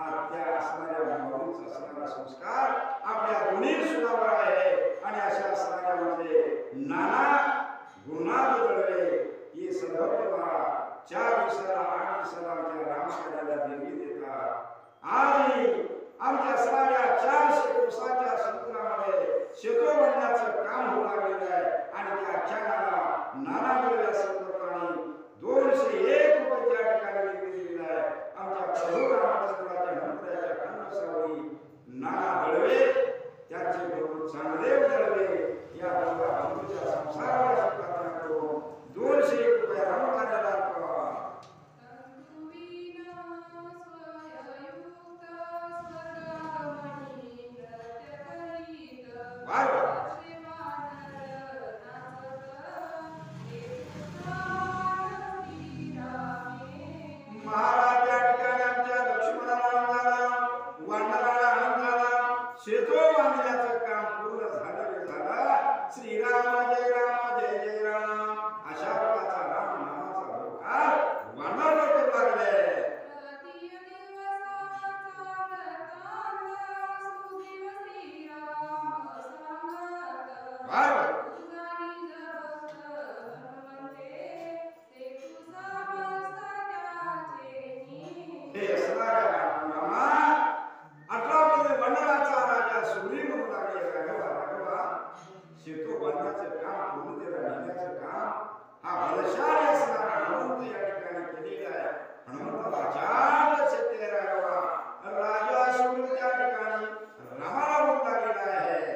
आज त्या असणाऱ्या माऊलीचा असणारा संस्कार आपल्या दोन्ही सुनावर आहे. आणि अशा असणाऱ्या म्हणजे नाना गुरुनाथ दळवे हे सद्भक्त महाराज 4 दिवसाला 8 दिवसाला आमच्या रामकार्याला देणगी देतात. आणि आमच्या असणाऱ्या 400 कोसाच्या समुद्रामध्ये शेतो बांधण्याचं काम होऊ लागलेलं आहे. आणि त्या आख्यानाला नाना दळवे सद्भक्तांनी 201 रुपये त्या ठिकाणी देणगी दिलेली आहे. आमच्या प्रभू रामचंद्राच्या मंत्र्याच्या खंडसावरी नाना दळवे त्यांचे लागले राघवा राघवा सेतू बांधण्याचं काम पूर्णतेला नेण्याचं काम हा बलशाली असणारा हनुमंत या ठिकाणी केलेला आहे. हनुमंताला अचाट सत्य राघवा राजा सुरू त्या ठिकाणी रामाला बोलू लागलेला आहे.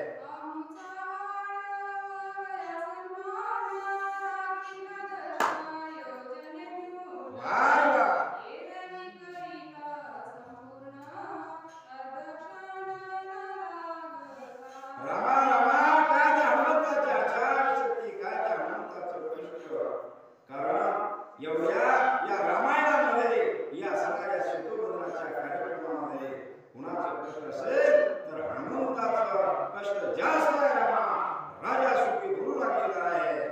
एवढ्या या रामायणामध्ये या सगळ्या सेतुबंधनाच्या कार्यक्रमामध्ये कुणाचं कष्ट असेल तर हनुमंताचं कष्ट जास्त आहे. रामा राजा सुखी बोलू लागलेला आहे.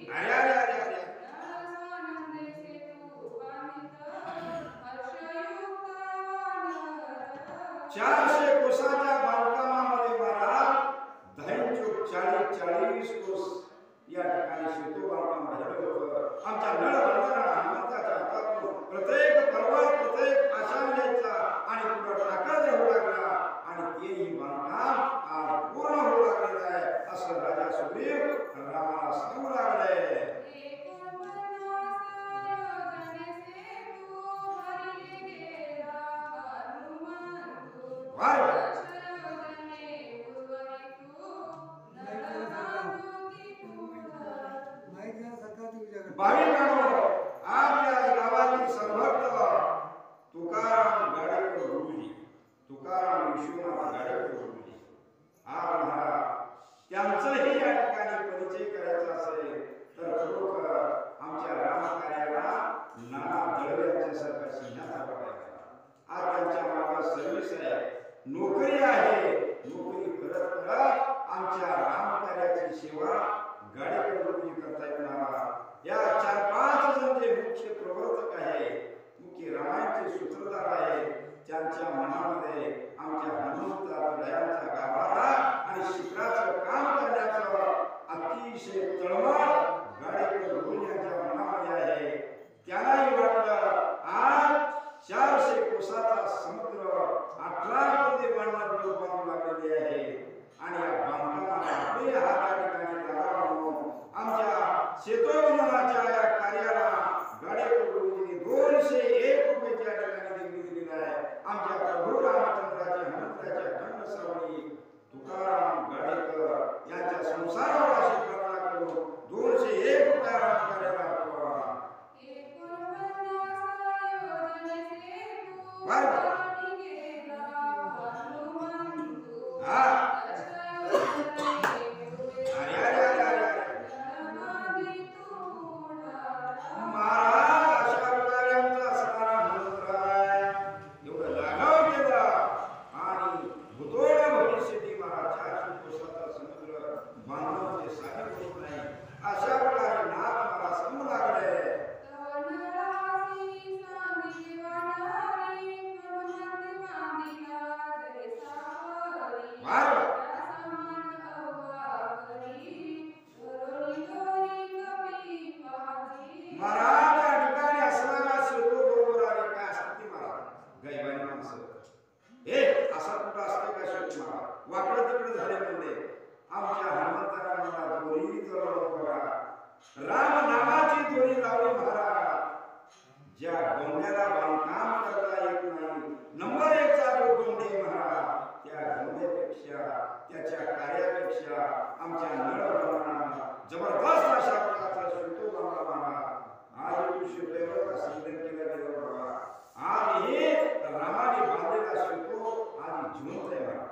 अरे अरे अरे अरे 400 कोसाच्या बांधकामामध्ये महाराज 40 कोस या ठिकाणी सेतू बांधकाम झालं होतं. आमच्या नळ बंदराला हनुमंताच्या हातातून प्रत्येक पर्वत प्रत्येक आशांचा आणि पुढे टाकायचा होऊ लागला आणि तेही बांधकाम आज पूर्ण होऊ लागलेलं आहे असं राजा सुग्रीव रामाला सांगू लागले. भाविकांनो आपल्या गावातील सर्वभक्त तुकाराम गाडेकर गुरुजी तुकाराम विश्वनाथ गाडेकर गुरुजी आज महाराज त्यांचाही या ठिकाणी परिचय करायचा असेल तर खरोखर आमच्या रामकार्याला नाना दळवे यांच्यासारखा सिंहाचा बघायचा. आज त्यांच्या मागे सर्व्हिस आहे नोकरी आहे. नोकरी करत करत आमच्या रामकार्याची सेवा गाडेकर गुरुजी करता येणार. या 4-5 जण जे मुख्य प्रवर्तक आहे मुख्य रामायणचे सूत्रधार आहे त्यांच्या मनामध्ये आमच्या हनुमंताच्या गाभारा आणि शिखराचं काम करण्याचं अतिशय तळमळ गाडेकर गुरुजी यांच्या मनामध्ये आहे. त्यांनाही वाटलं आज 400 कोसाचा समुद्र 18 मध्ये बांधण्यात बांधू लागलेली आहे आणि या बांधकामाला आपले हात या ठिकाणी लागावा म्हणून आमच्या सेतुबंधनाच्या या कार्याला गाडेकर गुरुजींनी 201 रुपयाच्या ठिकाणी देणगी दिलेली आहे. आमच्या प्रभू रामचंद्राच्या हनुमंताच्या खंडश्रवणी तुकाराम गाडेकर यांच्या संसारावर आशीर्वाद करून 201 रुपयाला कार्याला राम नामाची दोरी लावली महाराज. ज्या गोंड्याला बांधकाम करता येत नाही नंबर 1 चा जो गोंडे महाराज त्या गोंड्यापेक्षा त्याच्या कार्यापेक्षा आमच्या नळवरांना जबरदस्त अशा प्रकारचा शिवतो बांधला महाराज. आज तू शिवतेवर संधन केला गेला बाबा. आज हे रामाने बांधलेला शिवतो आज जिवंत आहे महाराज.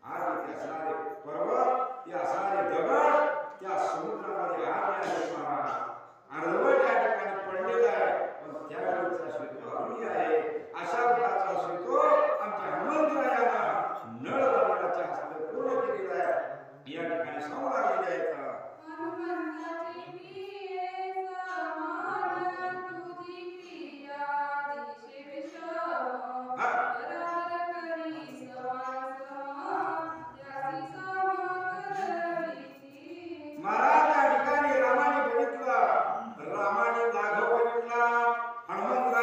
आज ते असणारे पर्वत ते असणारे दगड त्या समुद्रामध्ये आले आहेत महाराज. अर्धवट त्या ठिकाणी पडलेला आहे पण त्यावेळेचा शिवतो अजूनही आहे. अशा प्रकारचा शिवतो आमच्या हनुमंतरायाला नळ बांधण्याच्या हस्ते पूर्ण केलेला आहे या ठिकाणी सांगू लागलेले आहेत. महाराज त्या ठिकाणी रामाने बघितलं, रामाने लाघव बघितला, हनुमंत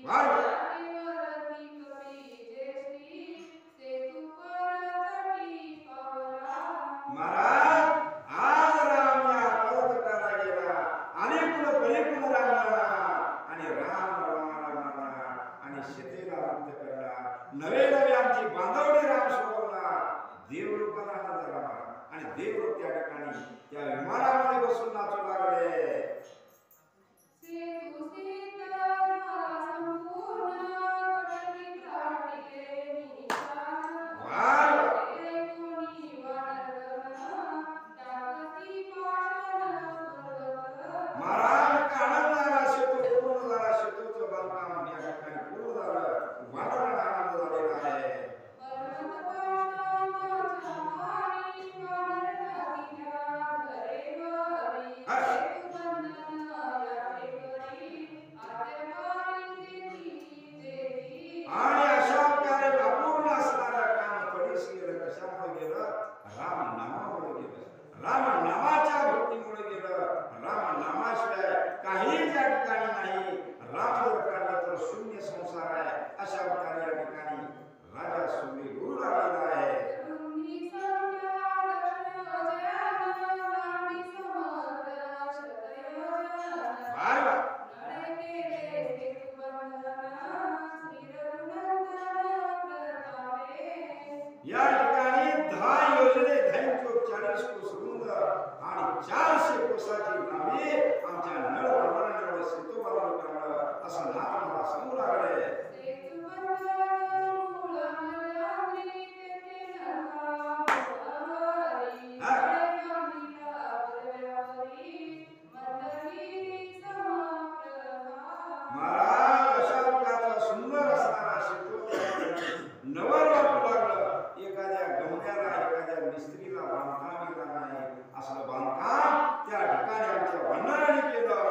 वाह जानेवरती कवी ज्येष्ठी सेतू परतटी पावला. महाराज आज राम या पर्वताला गेला अनेक पलीकडून रामला आणि राम रामाला आणि शेतीला मुक्त करला. नवे नवे आमची बांधवडी राम सोडवला. देवरूपाला आनंद झाला आणि देवरूप त्या ठिकाणी त्या विमानामध्ये बसून नाचू लागले. सेतू शीतल संपूर्ण कडकी काढले निशाण. वाह कोणी वाटलं टाकती पाषाण पर्वत. महाराज का आनंद आला. शेतू पूर्ण झाला. शेतूचं बांधकाम या ठिकाणी पूर्ण झालं. वानराला आनंद झालेला आहे. पर्वत पाषाणाच्या मारी वानर टाकील्या घरेवरी. सेतू बंधन याचेवरी आज्ञाकारी देती देती. आणि अशा प्रकारे अपूर्ण असणारं काम थोडीच गेलं. कशामुळे गेलं? राम नामामुळे गेलं. राम नामाच्या भक्तीमुळे गेलं. राम नामाशिवाय काही त्या ठिकाणी नाही. राम जर काढला तर शून्य संसार आहे. अशा प्रकारे या ठिकाणी राजा सुमी गुरु लागलेला आहे. रुंदी संख्या दशयोजन लांबी समग्र शतयोजन. वाह नळे केले सेतू बंधन श्री रघुनंदन प्रतापे. या ठिकाणी 10 योजने 40 कोस रुंद आणि 400 कोसाची लांबी आमच्या नळवंदनाने सेतू बांधून काढलं असं नाथ मला सांगू लागले. सेतू बंधन मूळ मल्याद्री तेथे नका मोहरी. नळे बांधिला बुरव्यावरी मंदगिरी समप्रभा. महाराज अशा प्रकारचा सुंदर असणारा शेतू नवर वाटू लागलं. एखाद्या गमण्याला एखाद्या मिस्त्रीला बांधकाम येणार नाही असं बांधकाम त्या ठिकाणी आमच्या वंदनाने केलं.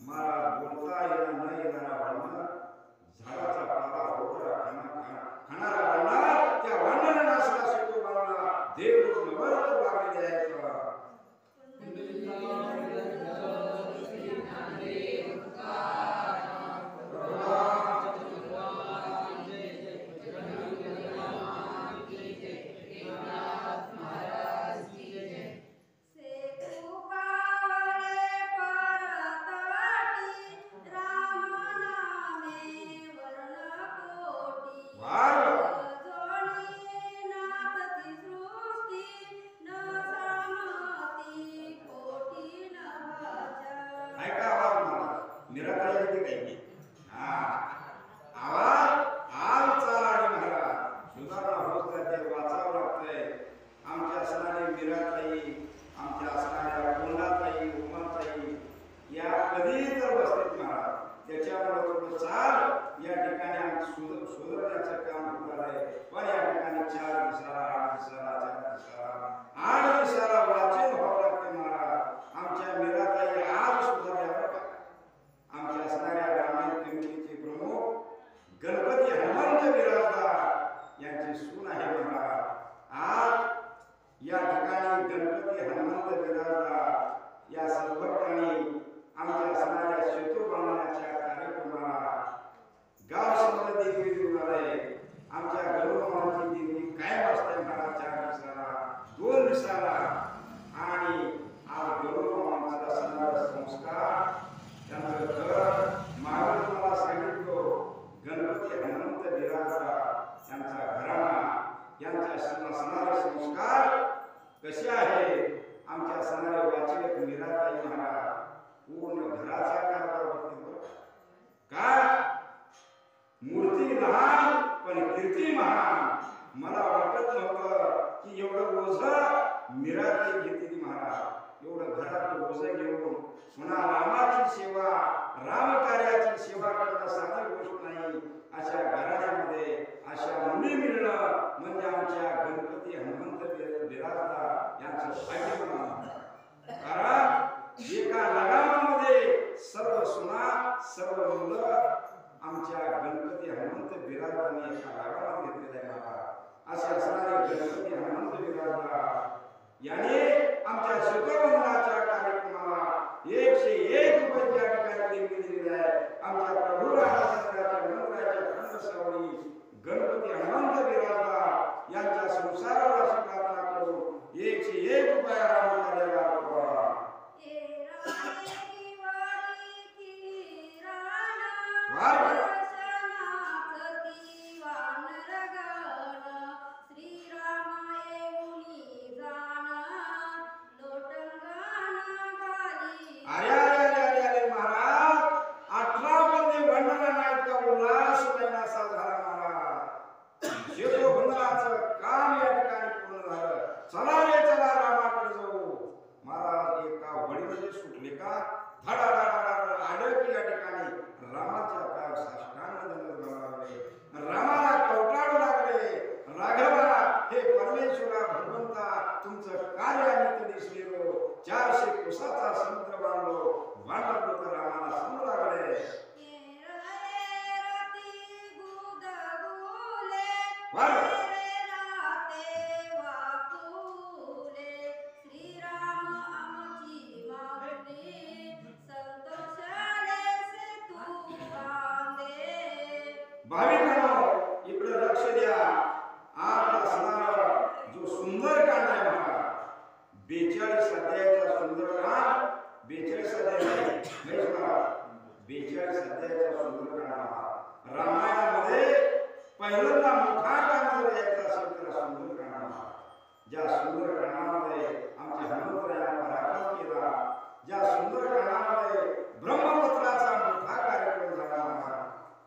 महाराज बोलता येणार न येणारा वंदन झाडाचा पाला होता खाणारा वंदन त्या वंदनाने असला शेतू बांधला. देव नवर लागलेले आहेत. सेतू पावले परतटी राम नामे वर्णकोटी. वाह जोडी नाचती सृष्टी न सामती कोटी नभाच्या. ऐका आवाज मला निराकरण येते काही हा आवाज आज चाला आणि महाराज सुधारणा होत जाते. वाचावं लागतंय. आमच्या असणारे मीराताई आमच्या असणाऱ्या कोंडाताई उमाताई या कधी तर बसतात महाराज. त्याच्यामुळे थोडं चाल या ठिकाणी आम्ही सुधारण्याचं काम होत आहे. पण या ठिकाणी 4 दिवसाला 8 दिवसाला 4 दिवसाला 8 दिवसाला वाचन व्हावं लागते महाराज. आमच्या मीराताई आज सुधारल्या बरं का. आमच्या असणाऱ्या ग्रामीण कमिटीचे प्रमुख गणपती हनुमंत बिराजदार यांची सून आहे महाराज. आज या ठिकाणी गणपती हनुमंत बिराजदार या सर्वकांनी आमच्या असणाऱ्या सेतू बांधण्याच्या कार्यक्रमाला गाव समृद्धी देवी देऊन आले. आमच्या गरुडमामाची देवी कायम असते महाराज. 4 दिवसाला 2 दिवसाला आणि आज गरुडमामाचा असणारा संस्कार त्यांचं घर मागं मला सांगितलं. गणपती हनुमंत बिराजदार यांचा घराणा यांच्या असणारे संस्कार कसे आहे. आमच्या असणारे वाचक मीराताई महाराज पूर्ण घराचा कारभार बघते. का मूर्ती लहान पण कीर्ती महान. मला वाटत नव्हतं की एवढं ओझं मीराताई घेतली महाराज. एवढं घरात ओझं घेऊन पुन्हा रामाची सेवा रामकार्याची सेवा करणं साधी गोष्ट नाही. अशा घराण्यामध्ये अशा मुली मिळणं म्हणजे आमच्या गणपती हनुमंत बिराजदार यांचं भाग्य म्हणावं. कारण एका लगामामध्ये सर्व सुना सर्व मुलं आमच्या गणपती हनुमंत बिराजदारांनी एका लगामात घेतलेल्या आहे महाराज. असे असणारे गणपती हनुमंत बिराजदार याने आमच्या शेतवंदनाच्या कार्यक्रमाला 101 रुपये त्या ठिकाणी देणगी दिलेली आहे. आमच्या प्रभू रामाचंद्राच्या खंडसावळी गणपती हनुमंत बिराजदार यांच्या संसाराला स्वीकारला करून एकशे एक रुपया राम कार्याला अर्पवा. वार अरे अरे अरे अरे अरे महाराज 18 मध्ये वर्णना नाहीत का उल्हास महिनासा झाला महाराज. शेतो बंधनाचं काम या ठिकाणी पूर्ण झालं. चला रे चला रामाकडे जाऊ. महाराज एका वडीमध्ये सुटले का धडाधडाधड आलं की या ठिकाणी रामाच्या पायावर साष्टांग दंड लागले. रामाला कवटाळू लागले. राघवा हे परमेश्वरा भगवंता तुमचं कार्य आम्ही दिसलेलो. 400 कोसाचा समुद्र बांधलो. वानर लोक रामाला समोर लागले. भाविकांनो इकडे लक्ष द्या. आज असणारा जो सुंदर कांड आहे महाराज 42 अध्यायाचा सुंदरकांड 42 अध्याय 42 अध्यायाचा सुंदरकांड रामायणामध्ये पहिल्यांदा मोठा कांड जर यायचा असेल तर सुंदरकांड. ज्या सुंदरकांडामध्ये आमच्या हनुमंतरायाने पराक्रम केला. ज्या सुंदरकांडामध्ये ब्रह्मपत्राचा मोठा कार्यक्रम झाला.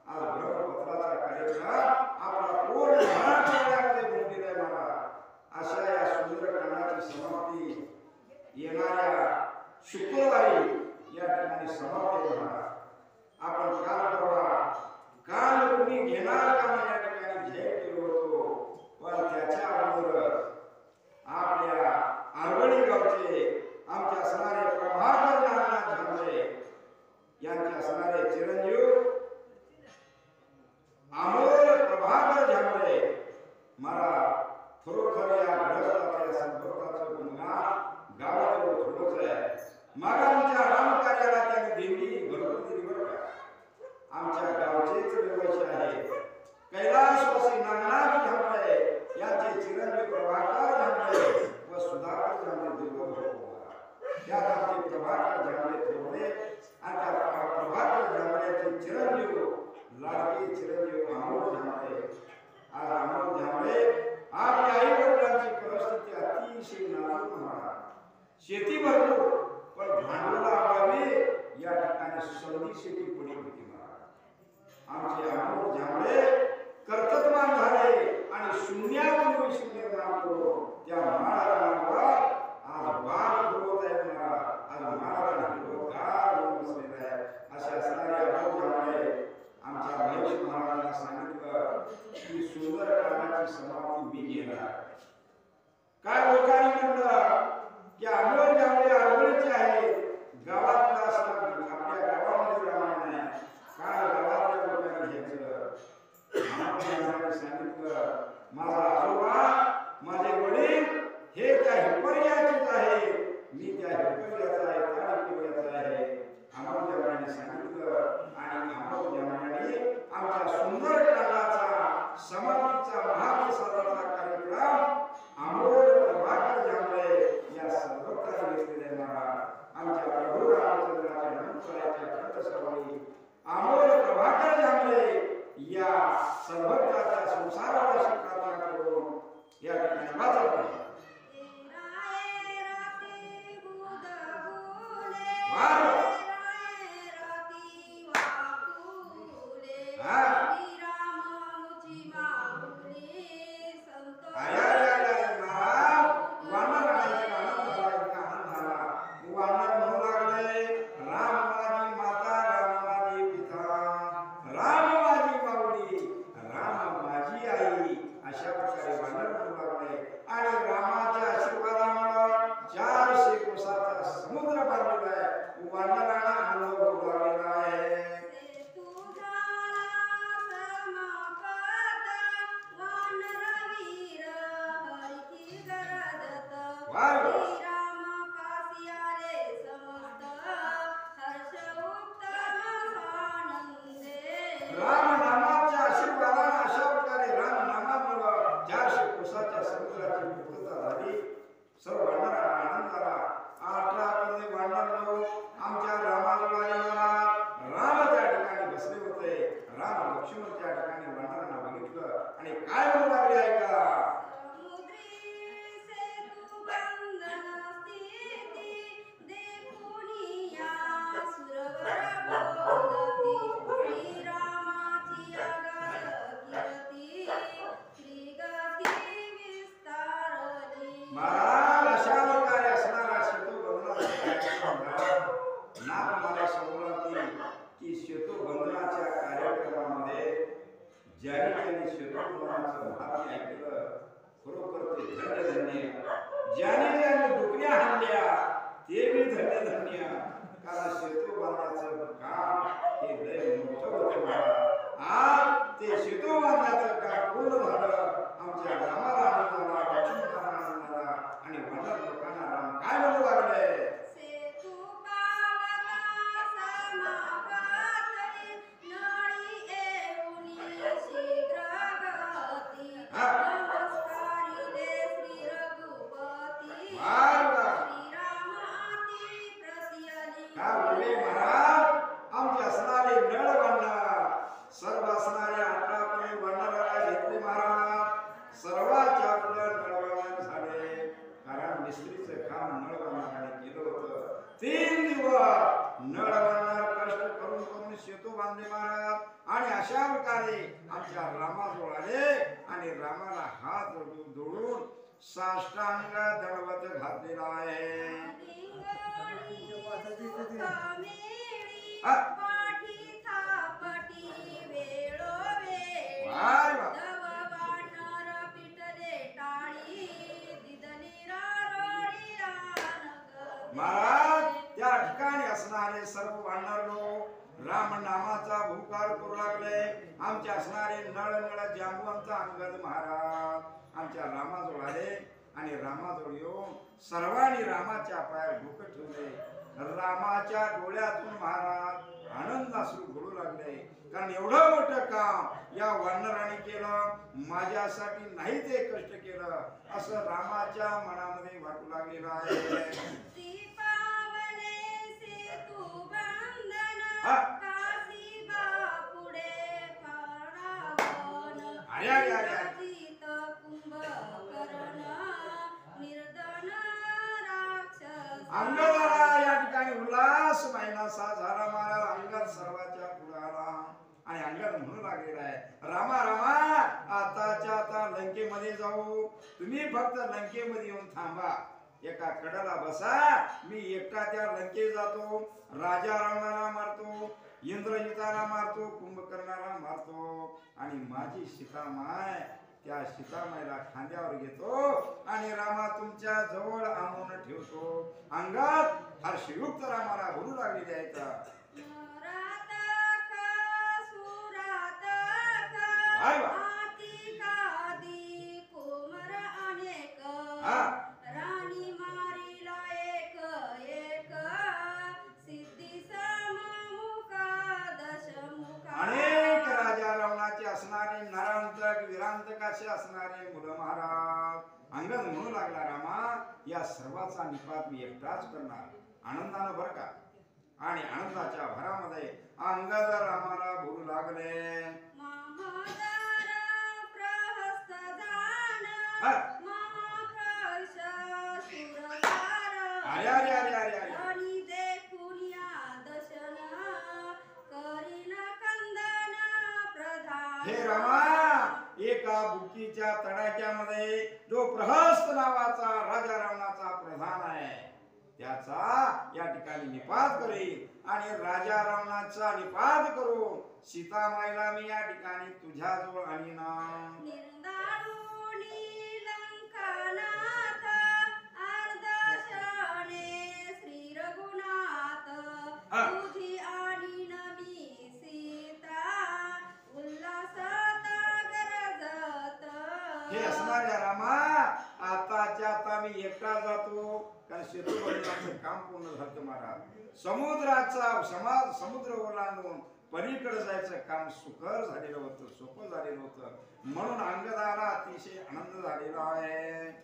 आज ब्रह्मपत्राचा कार्यक्रम आपला पूर्ण मराठवाड्यामध्ये घडलेला आहे महाराज. अशा या सुंदरकांडाची समाप्ती येणाऱ्या शुक्रवारी या ठिकाणी समाप्ती होणार. आपण काल कुणी घेणार का या ठिकाणी जाहीर केलं होतो. पण त्याच्या अगोदर आपल्या आरवळी गावचे आमचे असणारे प्रभाकर नागनाथ झांबरे यांचे असणारे चिरंजीव अमोल प्रभाकर झांबरे महाराज खरोखर या ग्रहस्थाच्या संपर्काचं गुणगान गावात थोडंच आहे. मग आमच्या राम कार्याला त्यांनी देवी भरपूर दिली बरं का. आमच्या गावचेच रहिवासी आहे कैलासवासी नागनाथ झांबरे यांचे चिरंजीव प्रभाकर झांबरे व सुधाकर झांबरे देव त्यात आमचे प्रभाकर झांबरे थोरले आणि त्या प्रभाकर झांबऱ्याचे चिरंजीव लाडके चिरंजीव अमोल झांबरे. आज अमोल झांबरे आपल्या आई वडिलांची परिस्थिती अतिशय नाजूक महाराज. शेती भरपूर पण भांडवलाअभावी या ठिकाणी संधी शेती पडली होती महाराज. आमचे अमोल झांबरे कर्तव्यवान झाले आणि शून्यातून शून्य निर्माण करून त्या महाराजांवर आज वाद होत आहे महाराज. आज महाराजांना हिरवगार होऊन बसलेला आहे. असे असणारे अमोल झांबरे आमच्या महेश महाराजांना सांगितलं की सुंदर कामाची समाप्ती मी घेणार. काय लोकांनी म्हटलं की अमोल झांबरे आरवळीचे आहे. गावातला असला आपल्या गावामध्ये रामायण आहे. काय गावातल्या लोकांनी घ्यायचं. अमोल झांबरे सांगितलं माझा आजोबा माझे वडील हे त्या हिप्परयाचेच आहे. मी त्या हिप्परयाचा आहे ताडीपुराचा आहे. अमोल झांबरेने सांगितलं आणि अमोल झांबरेने आमच्या सुंदर कांडाचा समाप्तीचा महाप्रसादाचा कार्यक्रम अमोल प्रभाकर झांबरे या सर्वकांनी घेतलेला महाराज. आमच्या प्रभू रामचंद्राच्या हनुमंतरायाच्या खंडसावळी अमोल प्रभाकर झांबरे या सर्वकाच्या संसाराला स्वीकारला करून या ठिकाणी वाचवले. राम लक्ष्मण त्या ठिकाणी वानरांना बघितलं आणि काय म्हणू लागले ऐका. महाराज अशा प्रकारे असणारा सेतू बंधनाचा नाथ मला सांगून की सेतू बंधनाच्या कार्यक्रमामध्ये ज्यांनी सेतू बंधनाचं महात्म्य ऐकलं खरोखर ते धन्य. ज्याने डुकऱ्या हाणल्या ते बी धन्य. कारण सेतू बांधण्याचं काम हे लय मोठं होतं. आज ते सेतू बांधण्याचं काम पूर्ण झालं. आमच्या रामाला आनंद झाला, लक्ष्मणाला आनंद झाला आणि वानर लोकांना राम काय म्हणू लागले. आणि अशा प्रकारे आमच्या रामाजवळ आले आणि रामाला हात जोडून साष्टांग दंडवत घातलेला आहे. महाराज त्या ठिकाणी असणारे सर्व वानर लोक राम नामाचा भूकार करू लागले. आमचे असणारे नळ जांबुवंत अंगद महाराज आमच्या रामाजवळ आले आणि रामाजवळ येऊन सर्वांनी रामाच्या पायावर डोकं ठेवले. रामाच्या डोळ्यातून महाराज आनंदाश्रू घडू लागले. कारण एवढं मोठं काम या वानराने केलं, माझ्यासाठी नाही ते कष्ट केलं असं रामाच्या मनामध्ये वाटू लागलेलं आहे. अंगदाला या ठिकाणी उल्हास महिनासा झाला. महाराज अंगद सर्वाच्या पुढे आला आणि अंगद म्हणू लागलेला आहे, रामा रामा आताच्या आता लंकेमध्ये जाऊ. तुम्ही फक्त लंकेमध्ये येऊन थांबा. एका कडाला बसा, मी एकटा त्या लंकेत जातो. राजा रावणाला मारतो, इंद्रजिताला मारतो, कुंभकर्णाला मारतो आणि माझी सीतामाय त्या सीतामाईला खांद्यावर घेतो आणि रामा तुमच्या जवळ आणून ठेवतो. अंगात हर्षयुक्त रामाला बोलू लागलेले आहे का. अनेक राजा रावणाचे असणारे नरांतक विरांतकाचे असणारे मुलं महाराज. अंगद म्हणू लागला, रामा या सर्वाचा निपात मी एकटाच करणार आनंदानं बर का. आणि आनंदाच्या भरामध्ये अंगद रामाला बोलू लागले, अरे अरे अरे अरे अरे हे रामा, एका बुकीच्या तडाख्यामध्ये जो प्रहस्त नावाचा राजा रावणाचा प्रधान आहे त्याचा या ठिकाणी निपात करेल आणि राजा रावणाचा निपात करून सीतामाईला मी या ठिकाणी तुझ्याजवळ आणीना. हे असणाऱ्या रामा, आताच्या आता मी एकटा जातो कारण शेतकऱ्यांचं काम पूर्ण झालं महाराज. समुद्र ओलांडून पलीकडे जायचं काम सुकर झालेलं होतं, सोपं झालेलं होतं. म्हणून अंगदाला अतिशय आनंद झालेला आहे.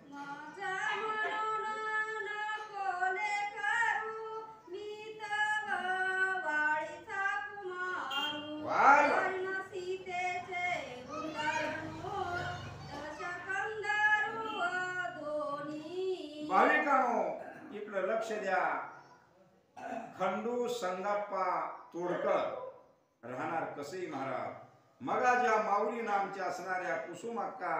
लक्ष द्या. खंडू संगप्पा तोडकर राहणार कसई महाराज. मगा ज्या माऊली नामच्या असणाऱ्या कुसुमक्का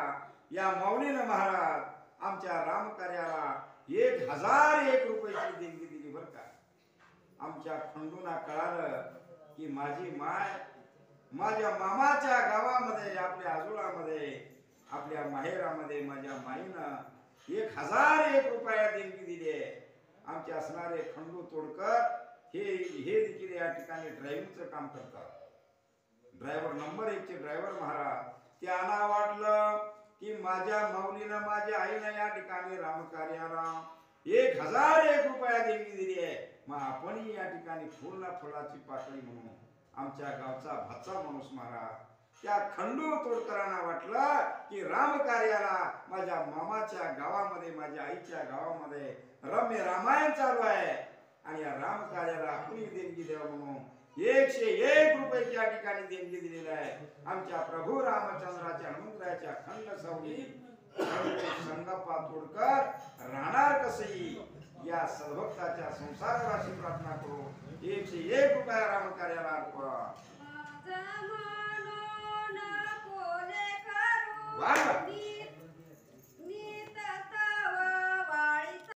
या माऊलीनं महाराज आमच्या रामकार्याला 1001 रुपयाची देणगी दिली बर का. आमच्या खंडूना कळालं की माझी माय माझ्या मामाच्या गावामध्ये आपल्या आजोळामध्ये आपल्या माहेरामध्ये माझ्या माईनं 1001 रुपया देणगी दिली आहे. आमचे असणारे खंडू तोडकर हे देखील या ठिकाणी ड्रायव्हिंगचं काम करतात. ड्रायव्हर नंबर 1 चे ड्रायव्हर महाराज. त्यांना वाटलं की माझ्या माऊलीनं माझ्या आईनं या ठिकाणी रामकार्याला 1001 रुपया देणगी दिली आहे. मग आपणही या ठिकाणी फुलाची पाकळी म्हणून आमच्या गावचा भाचा माणूस महाराज. त्या खंडू तोडकरांना वाटलं की रामकार्याला माझ्या मामाच्या गावामध्ये माझ्या आईच्या गावामध्ये रम्य रामायण चालू आहे आणि या रामकार्याला आपली देणगी द्यावं म्हणून 101 रुपयाची या ठिकाणी देणगी दिलेली आहे. आमच्या प्रभू रामचंद्राच्या हनुमंतराच्या खंड सवली संगप्पा तोडकर राहणार कसई या सद्भक्ताच्या संसाराला अशी प्रार्थना करू. 101 रुपया रामकार्याला अर्पण. माझं म्हणून कोले करू वाह. मी